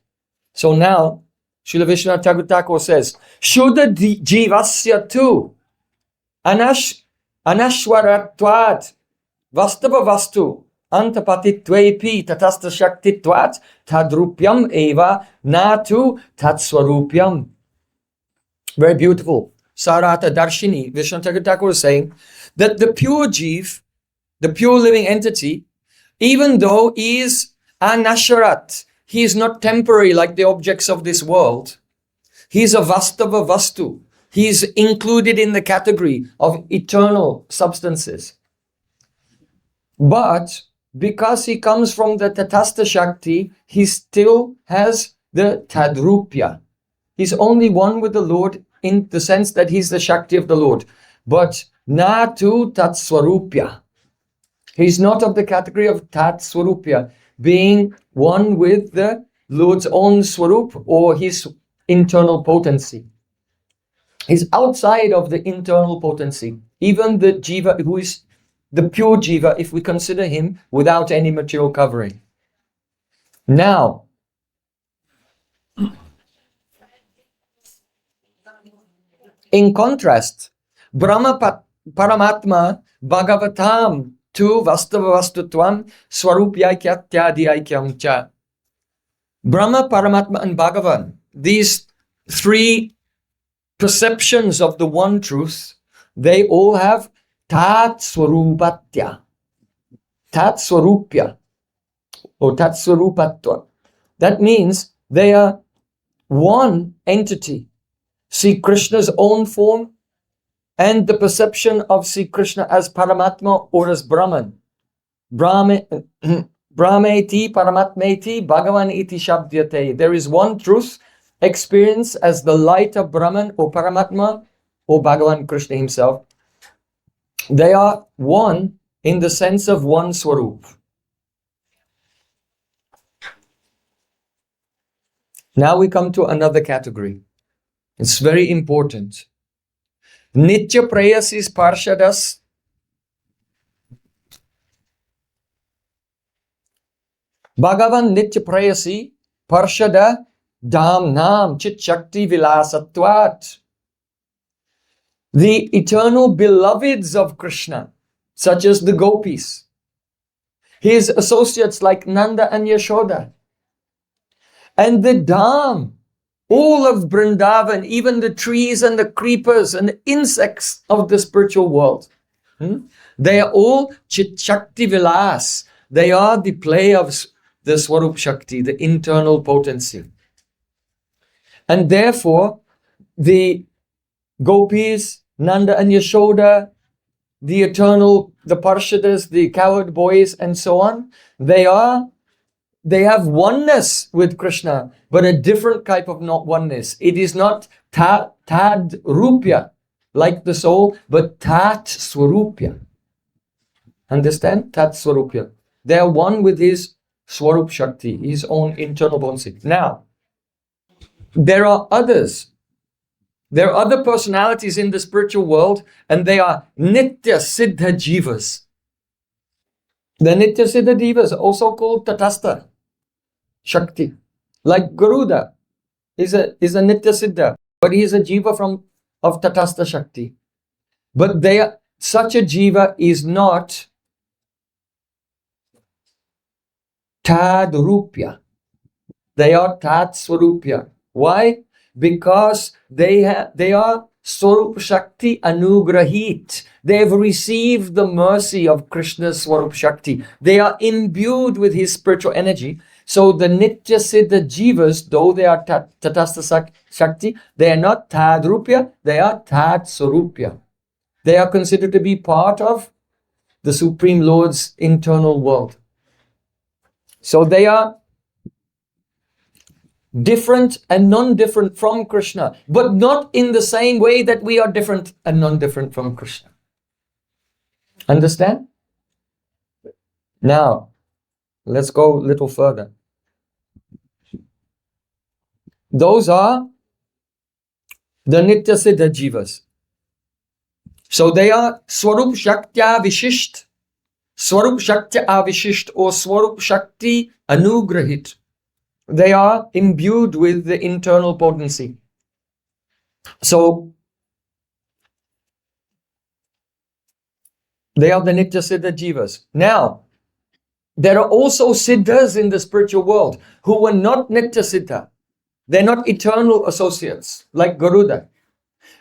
So now, Srila Vishwanath Thakur says, Shuddha Jivasya tu Anashwaratvat Vastava Vastu Antapatitvepi Tatasta Shaktitvat Tadrupyam Eva Natu Tatswarupyam. Very beautiful. Sarata Darshini, Vishwanath Thakur is saying that the pure Jiv, the pure living entity, even though he is anasharat, he is not temporary like the objects of this world. He is a vastava vastu. He is included in the category of eternal substances. But because he comes from the Tatastha Shakti, he still has the Tadrupya. He's only one with the Lord in the sense that he's the Shakti of the Lord. But Natu Tatswarupya. He's not of the category of Tatswarupya, being one with the Lord's own Swarup or his internal potency. He's outside of the internal potency. Even the Jiva, who is the pure Jiva, if we consider him without any material covering. Now, in contrast, Brahma Paramatma Bhagavatam tu Vastava Vastutvam Swarupyaikyattyadi Aikyam cha. Brahma, Paramatma, and Bhagavan, these three perceptions of the one truth, they all have Tat Swarupatya, Tat Swarupya, or Tat Swarupatva. That means they are one entity. See Krishna's own form and the perception of Sri Krishna as Paramatma or as Brahman. Brahmeti Paramatmeti Bhagavan iti Shabdyate. There is one truth experienced as the light of Brahman or Paramatma or Bhagavan Krishna himself. They are one in the sense of one Swarup. Now we come to another category. It's very important. Nitya Prayasis Parshadas Bhagavan Nitya Prayasi Parshada Dham Nam Chit Shakti Vilasatvat. The eternal beloveds of Krishna, such as the gopis, his associates like Nanda and Yashoda, and the Dham, all of Vrindavan, even the trees and the creepers and the insects of the spiritual world. They are all Chit Shakti Vilas. They are the play of the Swarup Shakti, the internal potency. And therefore, the gopis, Nanda and Yashoda, the eternal, the Parshadas, the cowherd boys, and so on, they have oneness with Krishna, but a different type of not oneness. It is not tad rupya, like the soul, but tat swarupya. Understand? Tat swarupya. They are one with his Swarup Shakti, his own internal potency. Now, there are others. There are other personalities in the spiritual world, and they are Nitya Siddha Jivas. The Nitya Siddha Jivas, also called Tatastha Shakti. Like Garuda is a Nitya Siddha, but he is a Jiva of Tatastha Shakti. But such a Jiva is not Tad Rupya. They are Tat Swarupya. Why? Because they are Swarup Shakti Anugrahit. They have received the mercy of Krishna's Swarup Shakti. They are imbued with his spiritual energy. So the Nitya Siddha Jivas, though they are Tatastha Shakti, they are not Tad Rupya, they are Tat Swarupya. They are considered to be part of the Supreme Lord's internal world. So they are different and non-different from Krishna, but not in the same way that we are different and non-different from Krishna. Understand? Now, let's go a little further. Those are the Nitya Siddha Jivas. So they are Swarup Shaktya Vishisht, Swarup Shaktya Avishisht, or Swarup Shakti Anugrahit. They are imbued with the internal potency. So they are the Nitya Siddha Jivas. Now, there are also Siddhas in the spiritual world who were not Nitya Siddha. They're not eternal associates like Garuda.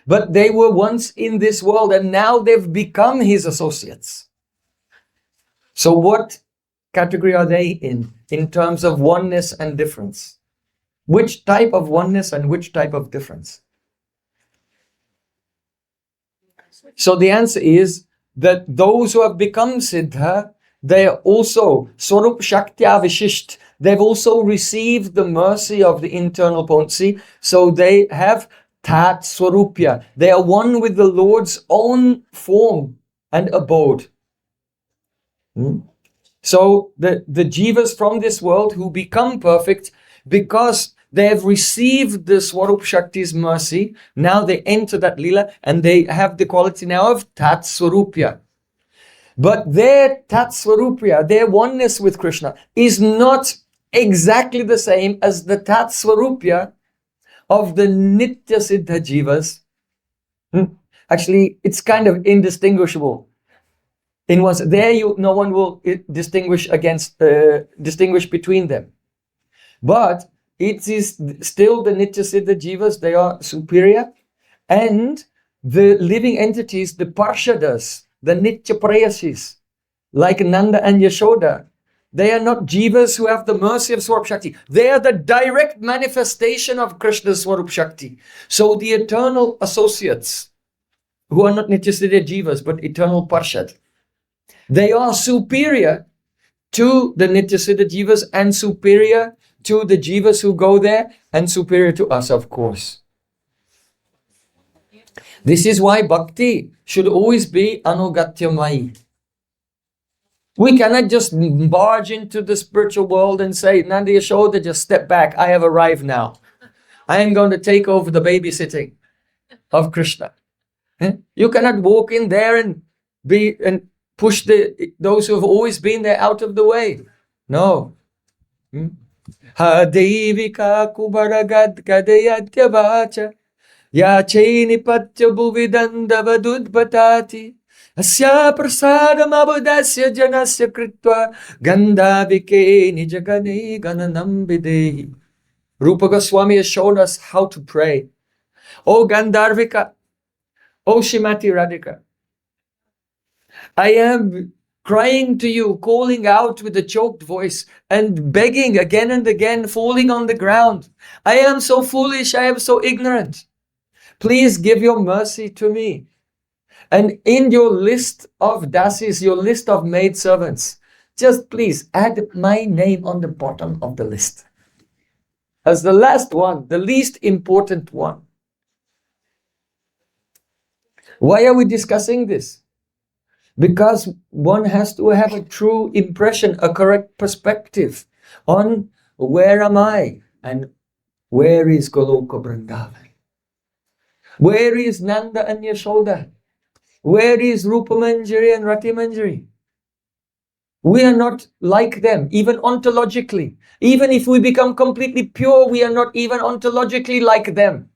But they were once in this world and now they've become his associates. So what category are they in terms of oneness and difference? Which type of oneness and which type of difference? So the answer is that those who have become Siddha, they are also Swarup Shaktya Vishisht. They've also received the mercy of the internal potency. So they have Tat Swarupya. They are one with the Lord's own form and abode. So the jivas from this world who become perfect because they have received the Swarup Shakti's mercy, now they enter that lila and they have the quality now of Tat Swarupya. But their Tat Swarupya, their oneness with Krishna, is not exactly the same as the Tat Swarupya of the Nitya Siddha Jivas. Actually, it's kind of indistinguishable. In one sense, there no one will distinguish between them. But it is still the Nitya Siddha Jivas, they are superior. And the living entities, the Parshadas, the Nitya Prayasis, like Nanda and Yashoda, they are not Jivas who have the mercy of Swarup Shakti. They are the direct manifestation of Krishna's Swarup Shakti. So the eternal associates, who are not Nitya Siddha Jivas, but eternal Parshad, they are superior to the Nitya Siddha Jivas and superior to the Jivas who go there and superior to us, of course. This is why bhakti should always be anugatyamai. We cannot just barge into the spiritual world and say, Nanda Yashoda, just step back. I have arrived now. I am going to take over the babysitting of Krishna. You cannot walk in there and push those who have always been there out of the way. No. Ha devika kubaragad kadeyatya vacha yachaini patya bhuvidandavadudbatati asya prasadam abudasya janasya kritva gandhavike nijagane gananam videhi. Rupa Goswami has shown us how to pray. O Gandharvika, O Shrimati Radhika, I am crying to you, calling out with a choked voice and begging again and again, falling on the ground. I am so foolish, I am so ignorant. Please give your mercy to me. And in your list of dasis, your list of maidservants, just please add my name on the bottom of the list. As the last one, the least important one. Why are we discussing this? Because one has to have a true impression, a correct perspective on where am I and where is Goloka Vrindavan? Where is Nanda and Yashoda? Where is Rupa Manjari and Rati Manjari? We are not like them, even ontologically. Even if we become completely pure, we are not even ontologically like them.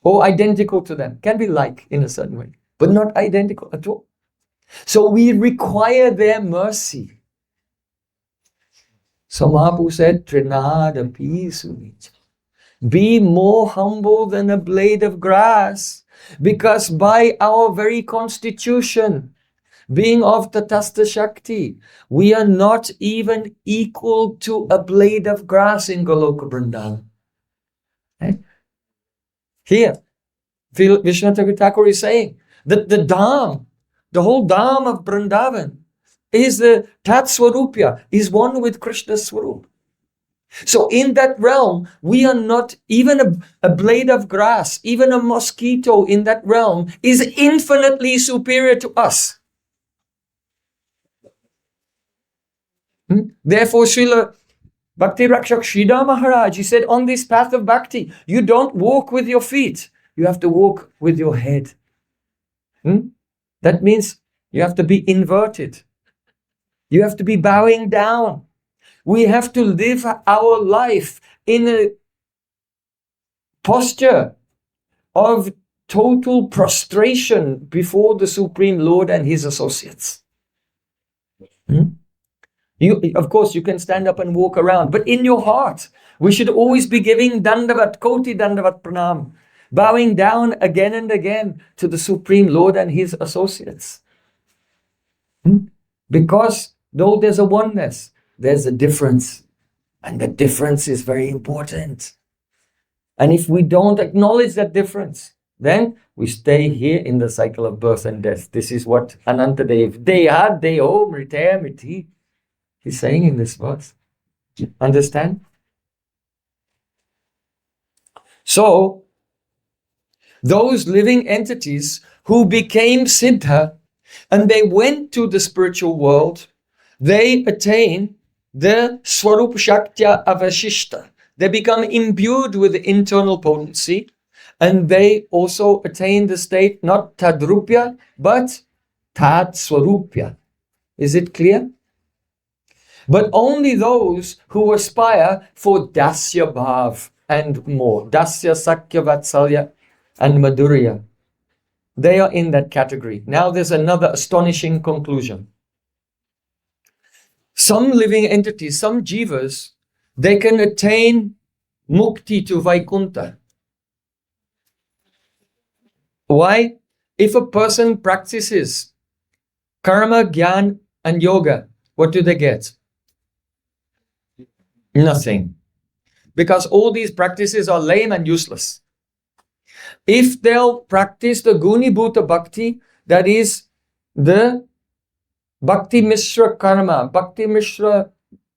Or identical to them. Can be like in a certain way, but not identical at all. So we require their mercy. So Mahaprabhu said, Trinada Pisunich. Be more humble than a blade of grass, because by our very constitution, being of Tatastha Shakti, we are not even equal to a blade of grass in Goloka Vrindavan. Here, Vishwanath Thakur is saying that the Dham, the whole Dham of Vrindavan, is the Tat Swarupya, is one with Krishna Swarup. So in that realm, we are not even a blade of grass, even a mosquito in that realm is infinitely superior to us. Therefore, Srila Bhakti Rakshak Sridhar Maharaj, he said, on this path of bhakti, you don't walk with your feet, you have to walk with your head. That means you have to be inverted. You have to be bowing down. We have to live our life in a posture of total prostration before the Supreme Lord and His associates. Of course, you can stand up and walk around, but in your heart, we should always be giving dandavat, koti dandavat pranam, bowing down again and again to the Supreme Lord and His associates. Because though there's a oneness, there's a difference. And the difference is very important. And if we don't acknowledge that difference, then we stay here in the cycle of birth and death. This is what Anantadev, Deha Deho Mritaya Mriti, he's saying in this verse. Understand? So, those living entities who became Siddha and they went to the spiritual world, they attain the Swarup Shaktya Avashishta. They become imbued with the internal potency, and they also attain the state not Tadrupya but Tat Swarupya. Is it clear? But only those who aspire for Dasya Bhav and more, Dasya Sakya Vatsalya and Madhurya. They are in that category. Now there's another astonishing conclusion. Some living entities, some jivas, they can attain mukti to Vaikuntha. Why? If a person practices karma, gyan, and yoga, what do they get? Nothing. Because all these practices are lame and useless. If they'll practice the Gunibhuta Bhakti, that is the Bhakti Mishra Karma, Bhakti Mishra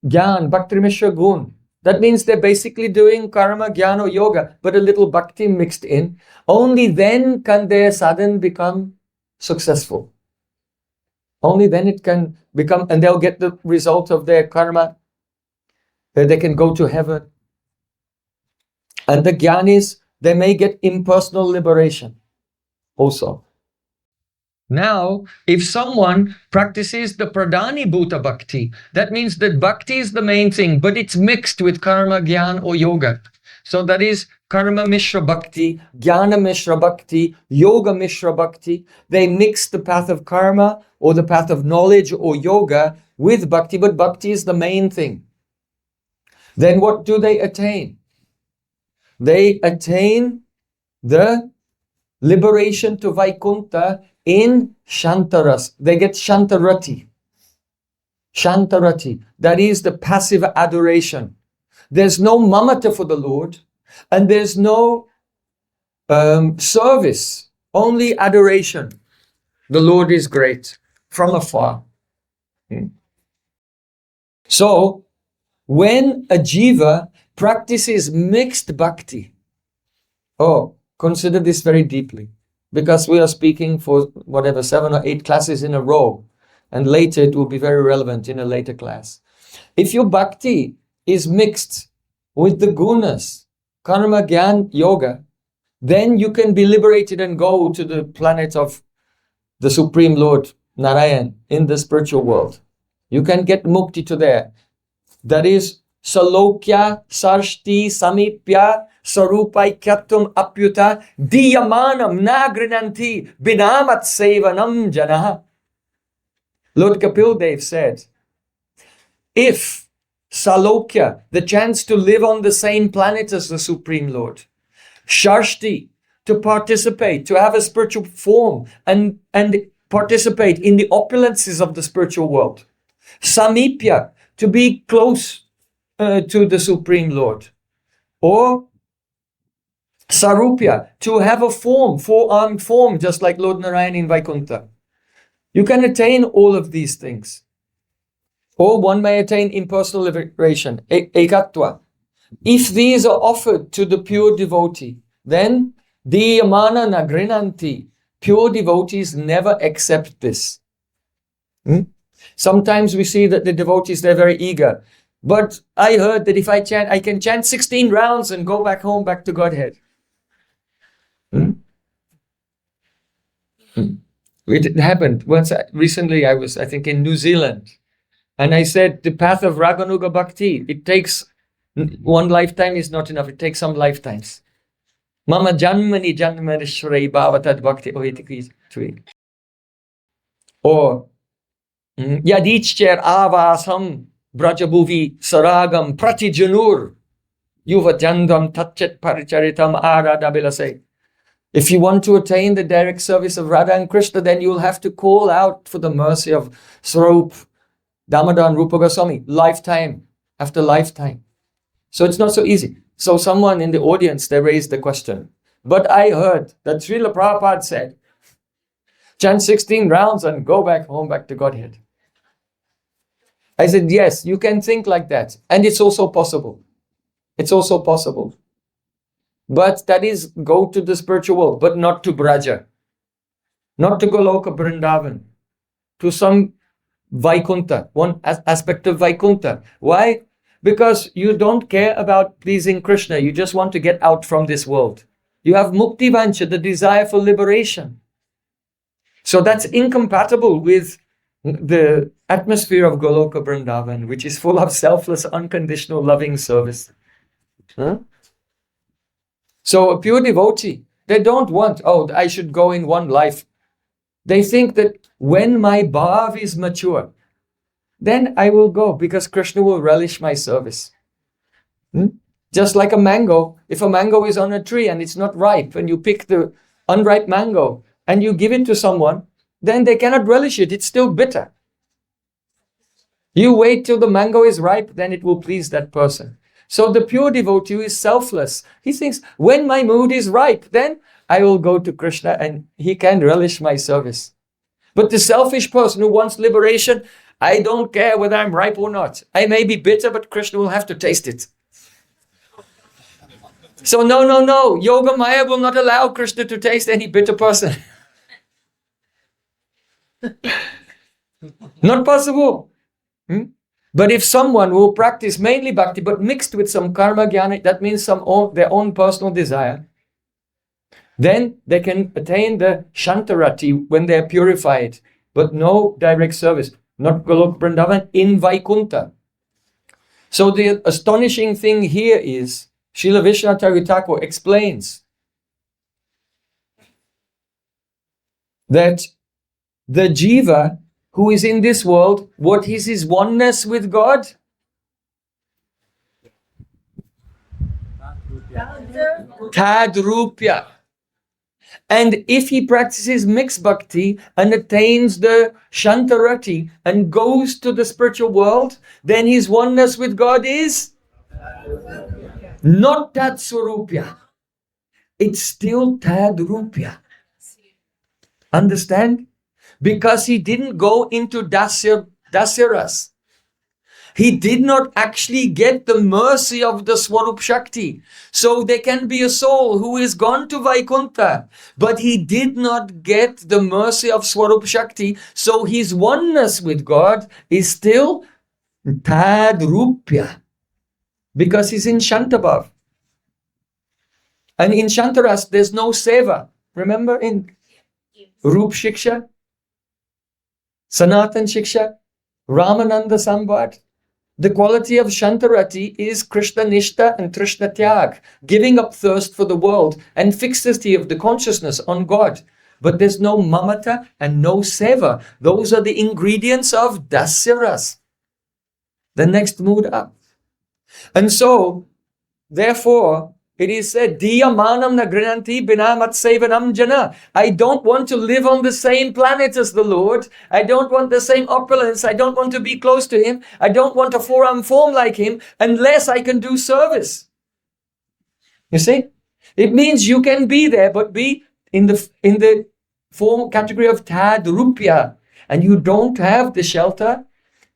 Gyan, Bhakti Mishra Gun, that means they're basically doing karma, jnana, or yoga, but a little bhakti mixed in. Only then can their sadhana become successful. Only then it can become, and they'll get the result of their karma. They can go to heaven. And the jnanis, they may get impersonal liberation also. Now, if someone practices the Pradhani Bhuta Bhakti, that means that bhakti is the main thing, but it's mixed with karma, jnana, or yoga. So that is karma mishra bhakti, jnana mishra bhakti, yoga mishra bhakti. They mix the path of karma or the path of knowledge or yoga with bhakti, but bhakti is the main thing. Then what do they attain? They attain the liberation to Vaikuntha in Shantaras. They get Shantarati. Shantarati. That is the passive adoration. There's no mamata for the Lord, and there's no service, only adoration. The Lord is great from afar. So, when a jiva practices mixed bhakti, consider this very deeply, because we are speaking for whatever 7 or 8 classes in a row, and later it will be very relevant in a later class. If your bhakti is mixed with the gunas, karma, gyan, yoga, then you can be liberated and go to the planet of the Supreme Lord, Narayan, in the spiritual world. You can get mukti to there. That is Salokya Sarshti Samipya Sarupai Kyatum Apyuta Diyamanam Nagrinanti Binamat Sevanam Janaha. Lord Kapil Dev said, if Salokya, the chance to live on the same planet as the Supreme Lord, Sharshti, to participate, to have a spiritual form and participate in the opulences of the spiritual world, Samipya, to be close to the Supreme Lord, or Sarupya, to have a form, 4-armed form, just like Lord Narayan in Vaikuntha. You can attain all of these things. Or one may attain impersonal liberation, ekatva. If these are offered to the pure devotee, then diyamana nagrinanti. Pure devotees never accept this. Sometimes we see that the devotees, they're very eager. But I heard that if I chant, I can chant 16 rounds and go back home, back to Godhead. It happened once. Recently, I was, I think, in New Zealand. And I said, the path of Raganuga Bhakti, it takes, one lifetime is not enough. It takes some lifetimes. Mama janmani janmani shray bhavatad bhakti ohitikvi. Or Yadichcher avasam brajabhuvi saragam pratijanur yuvajandam tatchet paricharitam aradabilase. If you want to attain the direct service of Radha and Krishna, then you'll have to call out for the mercy of Swarup, Damodar and Rupa Goswami, lifetime after lifetime. So it's not so easy. So someone in the audience, they raised the question. But I heard that Srila Prabhupada said, chant 16 rounds and go back home, back to Godhead. I said, yes, you can think like that. And it's also possible. It's also possible. But that is, go to the spiritual world, but not to Braja. Not to Goloka Vrindavan. To some Vaikuntha, one aspect of Vaikuntha. Why? Because you don't care about pleasing Krishna. You just want to get out from this world. You have mukti vancha, the desire for liberation. So that's incompatible with the atmosphere of Goloka Vrindavan, which is full of selfless, unconditional, loving service. So a pure devotee, They don't want, oh, I should go in one life. They think that when my bhav is mature, then I will go because Krishna will relish my service. Just like a mango. If a mango is on a tree and it's not ripe, and you pick the unripe mango and you give it to someone, then they cannot relish it. It's still bitter. You wait till the mango is ripe, then it will please that person. So the pure devotee is selfless. He thinks, when my mood is ripe, then I will go to Krishna and he can relish my service. But the selfish person who wants liberation, I don't care whether I'm ripe or not. I may be bitter, but Krishna will have to taste it. So no. Yoga Maya will not allow Krishna to taste any bitter person. Not possible. But if someone will practice mainly bhakti, but mixed with some karma jnana, that means their own personal desire, then they can attain the Shantarati when they are purified, but no direct service. Not Golok Vrindavan, in Vaikunta. So the astonishing thing here is, Srila Vishwanath Thakur explains that the jiva who is in this world, what is his oneness with God? Tadrupya. And if he practices mixed bhakti and attains the Shantarati and goes to the spiritual world, then his oneness with God is not Tatswarupya. It's still Tadrupya. Understand? Because he didn't go into Dasyaras. He did not actually get the mercy of the Swarup Shakti. So there can be a soul who is gone to Vaikunta, but he did not get the mercy of Swarup Shakti. So his oneness with God is still Tadrupya, because he's in Shantabhav. And in Shantaras, there's no seva. Remember in Rup Shiksha, Sanatan Shiksha, Ramananda Samvad, the quality of Shantarati is Krishna Nishta and Krishna Tyag, giving up thirst for the world and fixity of the consciousness on God. But there's no mamata and no seva. Those are the ingredients of Dasyaras, the next mood up. And so, therefore, it is said, Diya manam na grinanti binamat sevanam jana. I don't want to live on the same planet as the Lord. I don't want the same opulence. I don't want to be close to Him. I don't want to form like Him unless I can do service. You see? It means you can be there, but be in the form category of Tadrupya. And you don't have the shelter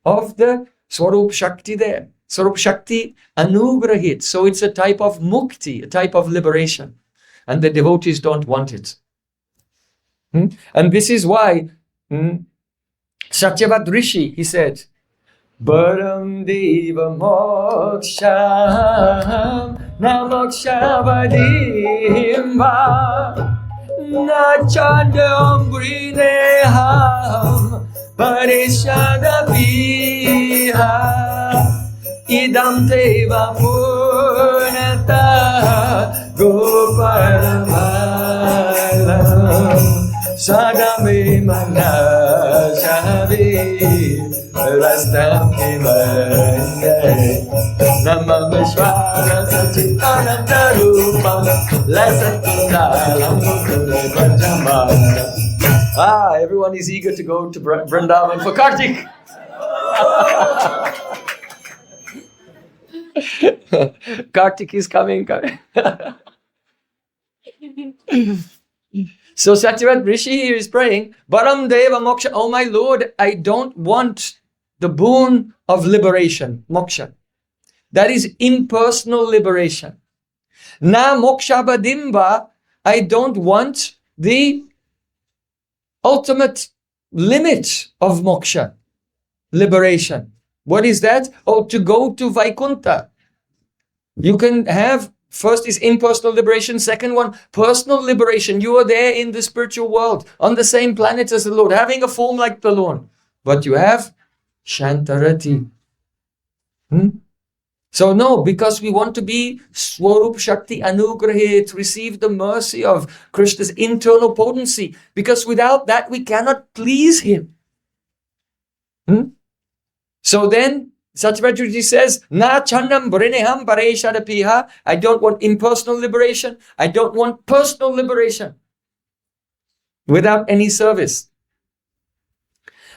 of the Swarup Shakti there. Swarup Shakti anugrahit. So it's a type of mukti, a type of liberation. And the devotees don't want it. And this is why Satyavat Rishi, he said, Baram Deva Moksham Namokshavadimva Na Chandambrineham Parishadapiha Idam Teva Purnata Goparamalam Sadame Manashavi Rastam Himane Namam Vishwara Sachitananda Rupam Lasatundalam Mukule. Everyone is eager to go to Vrindavan for Kartik. Kartik is coming. So Satyavat Rishi here is praying, Baram Deva Moksha, oh my Lord, I don't want the boon of liberation, moksha. That is impersonal liberation. Na moksha badimba, I don't want the ultimate limit of moksha, liberation. What is that? Oh, to go to Vaikunta. You can have, first is impersonal liberation, second one, personal liberation. You are there in the spiritual world, on the same planet as the Lord, having a form like the Lord. But you have Shantarati. So no, because we want to be Swarup Shakti Anugrahit, receive the mercy of Krishna's internal potency. Because without that, we cannot please him. So then, Satyavrajaji says, Na chandam brineham pareshadapiha. I don't want impersonal liberation. I don't want personal liberation without any service.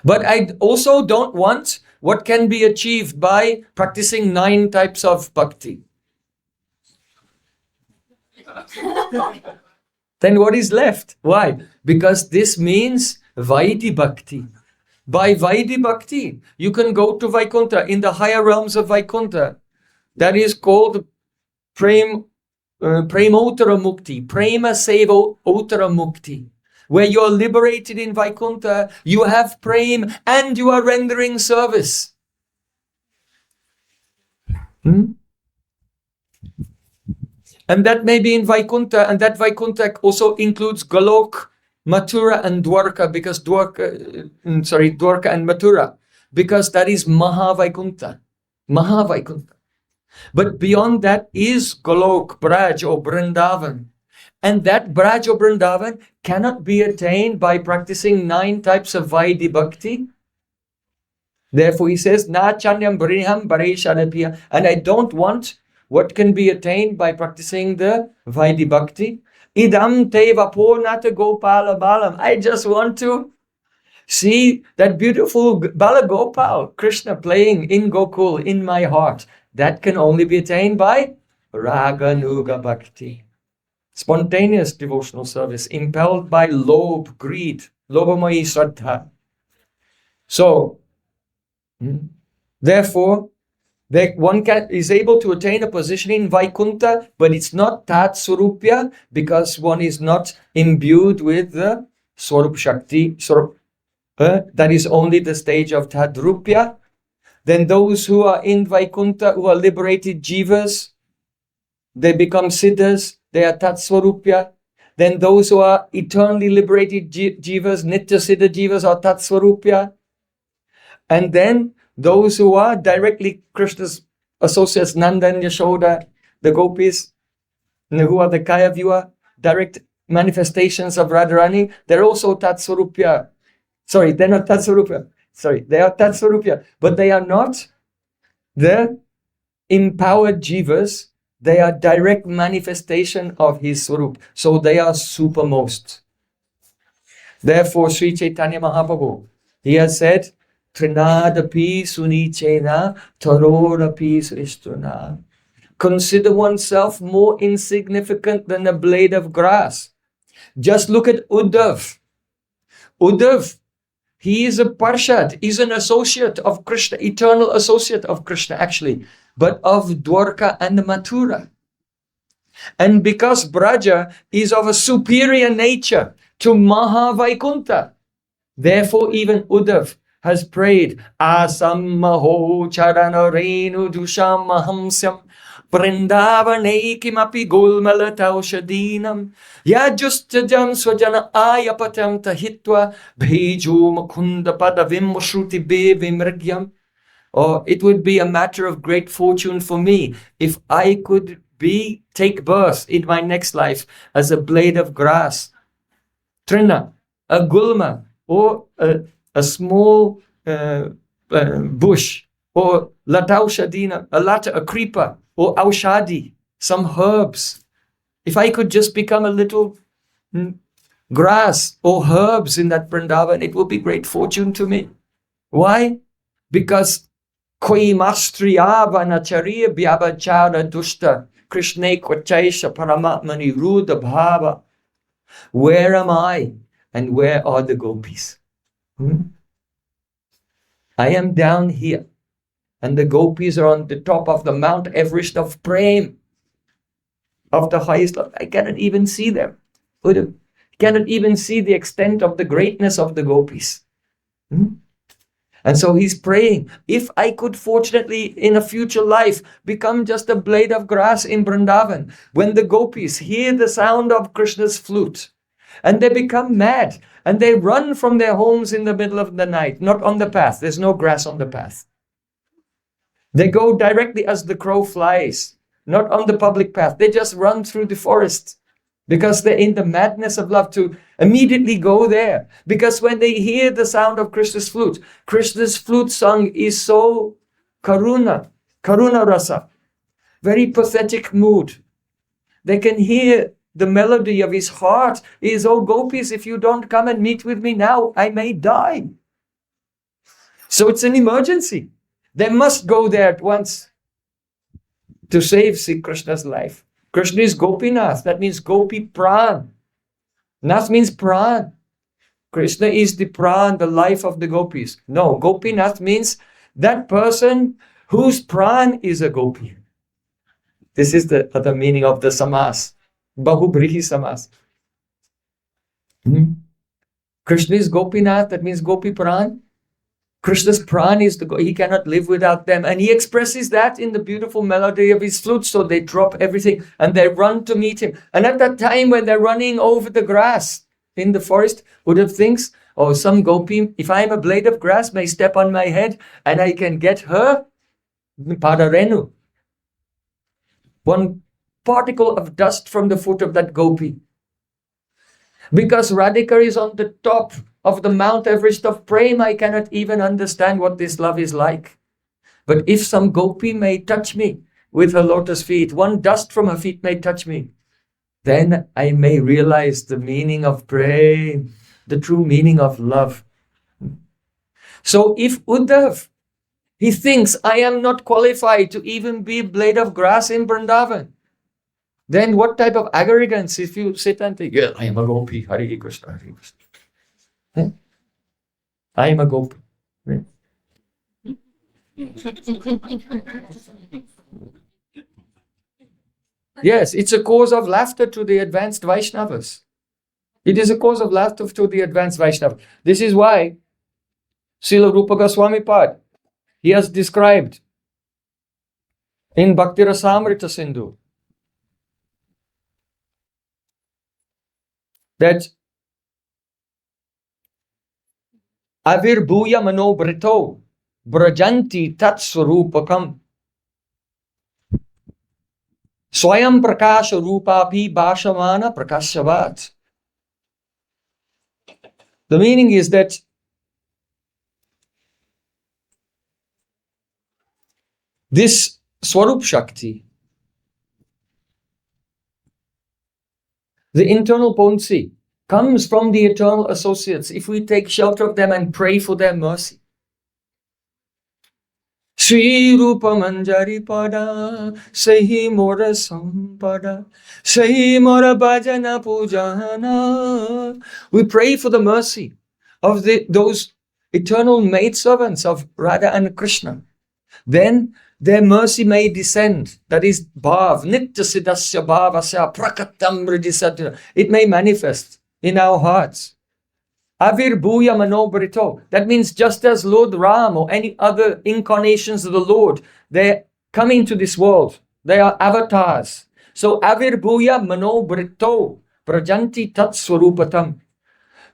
But I also don't want what can be achieved by practicing 9 types of bhakti. Then what is left? Why? Because this means Vaidhi Bhakti. By Vaidhi Bhakti, you can go to Vaikuntha, in the higher realms of Vaikuntha. That is called Prem Uttara Mukti, Prema Seva Uttara Mukti. Where you are liberated in Vaikuntha, you have prem and you are rendering service. And that may be in Vaikuntha, and that Vaikuntha also includes Golok, Mathura and Dwarka, because Dwarka and Mathura, because that is Mahavaikuntha. Mahavaikuntha. But beyond that is Golok, Braj or Vrindavan. And that Braj or Vrindavan cannot be attained by practicing 9 types of Vaidhi Bhakti. Therefore he says, Na chanyam briham bareshadapya. And I don't want what can be attained by practicing the Vaidhi Bhakti. Idam te vapornata gopala balam. I just want to see that beautiful Bala Gopal, Krishna playing in Gokul, in my heart. That can only be attained by Raganuga Bhakti. Spontaneous devotional service, impelled by lobh, greed, lobhamayi shraddha. So, therefore, one is able to attain a position in Vaikuntha, but it's not Tat Swarupya, because one is not imbued with the Swarup Shakti. That is only the stage of Tadrupya. Then those who are in Vaikuntha, who are liberated jivas, they become siddhas, they are Tat Swarupya. Then those who are eternally liberated jivas, Nitya Siddha jivas, are Tat Swarupya. And then those who are directly Krishna's associates, Nanda and Yashoda, the gopis, who are the Kaya Vyuha, direct manifestations of Radharani, they're also Tat Swarupya. Sorry, they're not Tat Swarupya. Sorry, they are Tat Swarupya, but they are not the empowered jivas. They are direct manifestation of his Swarup. So they are supermost. Therefore, Sri Chaitanya Mahaprabhu, he has said, Trinadapi sunichena tarorapi srishtuna. Consider oneself more insignificant than a blade of grass. Just look at Uddhav. Uddhav, he is a Parshad, he's an associate of Krishna, eternal associate of Krishna actually, but of Dwarka and Mathura. And because Braja is of a superior nature to Mahavaikuntha, therefore even Uddhav has prayed, Asam maho charana renu dusham mahamsyam Vrindavanai kimapi gulmalataushadinam Yajustajam swajana ayapatam tahitva Bheju makunda padavim shruti bevimrigyam. Or it would be a matter of great fortune for me if I could take birth in my next life as a blade of grass, trina, a gulma, or a small bush, or lataushadina, a creeper, or aushadi, some herbs. If I could just become a little grass or herbs in that Vrindavan, it would be great fortune to me. Why? Because koi mastriyavanacharia vyabachara dushta Krishne kwachaisha paramatmani ruda bhava. Where am I and where are the gopis? I am down here and the gopis are on the top of the Mount Everest of Prem, of the highest love. I cannot even see them. I cannot even see the extent of the greatness of the gopis. And so he's praying, if I could fortunately in a future life become just a blade of grass in Vrindavan, when the gopis hear the sound of Krishna's flute, and they become mad, and they run from their homes in the middle of the night, not on the path, there's no grass on the path. They go directly as the crow flies, not on the public path. They just run through the forest because they're in the madness of love to immediately go there. Because when they hear the sound of Krishna's flute song is so karuna rasa, very pathetic mood. They can hear the melody of his heart is, oh gopis, if you don't come and meet with me now, I may die. So it's an emergency. They must go there at once to save Sri Krishna's life. Krishna is Gopinath. That means Gopi Pran. Nath means Pran. Krishna is the Pran, the life of the gopis. No, Gopinath means that person whose Pran is a gopi. This is the other meaning of the samas. Bahubrihi samas. Krishna is Gopinath. That means Gopi Pran. Krishna's Pran is he cannot live without them. And he expresses that in the beautiful melody of his flute. So they drop everything and they run to meet him. And at that time when they're running over the grass in the forest, Uddhav thinks, oh, some gopi, if I am a blade of grass, may step on my head and I can get her padarenu. One particle of dust from the foot of that gopi. Because Radhika is on the top of the Mount Everest of Prem, I cannot even understand what this love is like. But if some gopi may touch me with her lotus feet, one dust from her feet may touch me, then I may realize the meaning of Prem, the true meaning of love. So if Uddhav, he thinks I am not qualified to even be a blade of grass in Vrindavan, then what type of arrogance if you sit and think, yeah, I am a gopi, Hare Krishna, Hare Krishna. I am a gopi. Yes, it's a cause of laughter to the advanced Vaishnavas. It is a cause of laughter to the advanced Vaishnavas. This is why Srila Rupa Goswami Pad, he has described in Bhakti Rasamrita Sindhu that Avirbhuya manobrito brajanti tatswarupakam swayam prakasha rupapi bhashamana prakashavat. The meaning is that this Swarup Shakti, the internal potency, comes from the eternal associates if we take shelter of them and pray for their mercy. Sri Rupa Manjari Pada, Sahi Mora Sampada, Sahi Mora Bhajana Pujana. We pray for the mercy of those eternal maidservants of Radha and Krishna. Then their mercy may descend. That is bhav, nitya siddhasya bhavasya prakatam ridisatina. It may manifest in our hearts. Avirbhuya manobrito. That means just as Lord Ram or any other incarnations of the Lord, they're coming to this world. They are avatars. So avirbhuya manobrito prajanti tat swarupatam.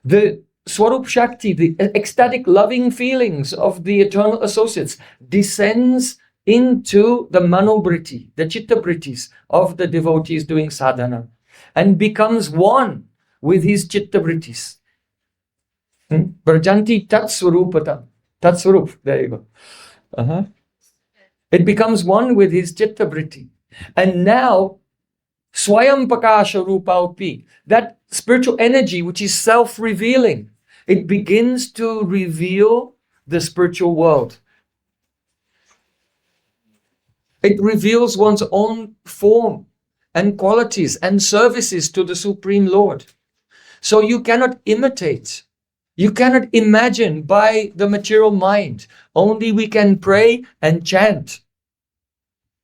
The Swarup Shakti, the ecstatic loving feelings of the eternal associates, descends into the manobriti, the chittabritis of the devotees doing sadhana, and becomes one with his chittabritis. Prajanti tatswarupatam. Tatswarup, there you go. It becomes one with his chittabriti. And now, swayam pakasha rupaupi, that spiritual energy which is self-revealing, it begins to reveal the spiritual world. It reveals one's own form and qualities and services to the Supreme Lord. So you cannot imitate. You cannot imagine by the material mind. Only we can pray and chant.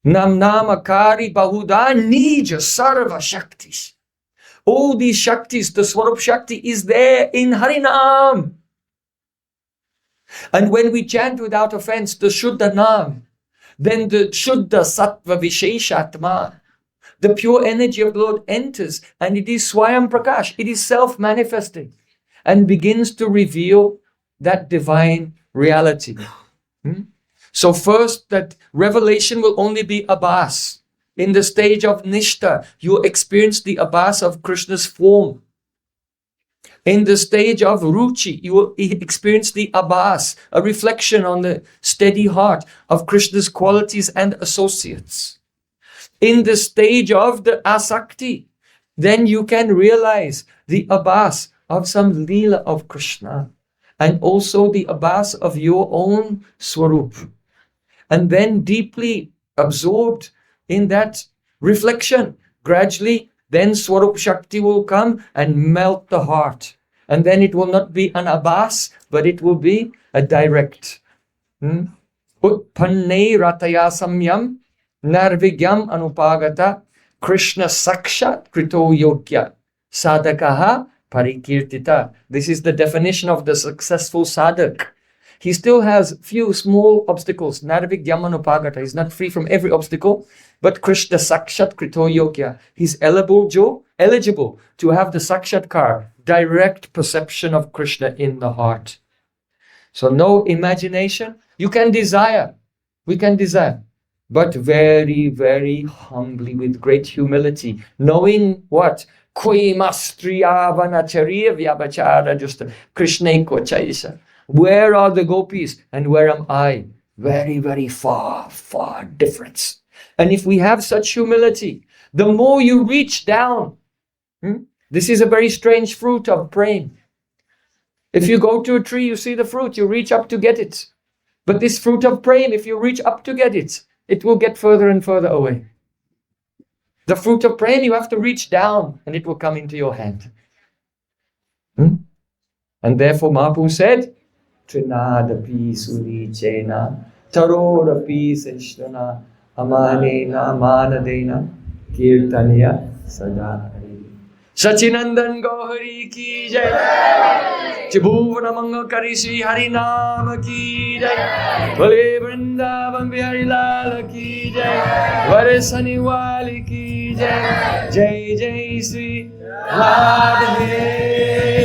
Nam namakari bahuda nija sarva shaktis. All these Shaktis, the Swarup Shakti is there in Harinam. And when we chant without offense the Shuddha Nam, then the Shuddha Sattva Visheshatma, the pure energy of the Lord enters, and it is Swayam Prakash, it is self-manifesting, and begins to reveal that divine reality. So first, that revelation will only be abhas. In the stage of nishta, you experience the abhas of Krishna's form. In the stage of ruchi, you will experience the abhas, a reflection on the steady heart of Krishna's qualities and associates. In the stage of the asakti, then you can realize the abhas of some lila of Krishna, and also the abhas of your own swarup. And then deeply absorbed in that reflection, gradually, then Swarup Shakti will come and melt the heart. And then it will not be an abhas, but it will be a direct. Utpanne rataya samyam narvigyam anupagata Krishna sakshat krito yogya sadakaha parikirtita. This is the definition of the successful sadhak. He still has few small obstacles. Narvigyam He's not free from every obstacle. But Krishna Sakshat Krito Yogya. He's eligible to have the Sakshatkar, direct perception of Krishna in the heart. So no imagination. You can desire. We can desire. But very, very humbly, with great humility. Knowing what? Koi mastriyavanacharia vyabachara just Krishna ko chaisa. Where are the gopis and where am I? Very, very far, far difference. And if we have such humility, the more you reach down, this is a very strange fruit of prema. If you go to a tree, you see the fruit, you reach up to get it. But this fruit of prema, if you reach up to get it, it will get further and further away. The fruit of prema, you have to reach down and it will come into your hand. And therefore Mahaprabhu said, Trinadapi Surichena, Tarodapi Seshtana, Amanena, Manadena, Kirtanya, Sadahari. Sachinandan Gohari ki jai, Chibhuvana Mangakari Sri Harinama ki jai, Bale Vrindavan Bihari Lala ki jai, Varesani Wali ki jai, Jai Jai Sri Radhe.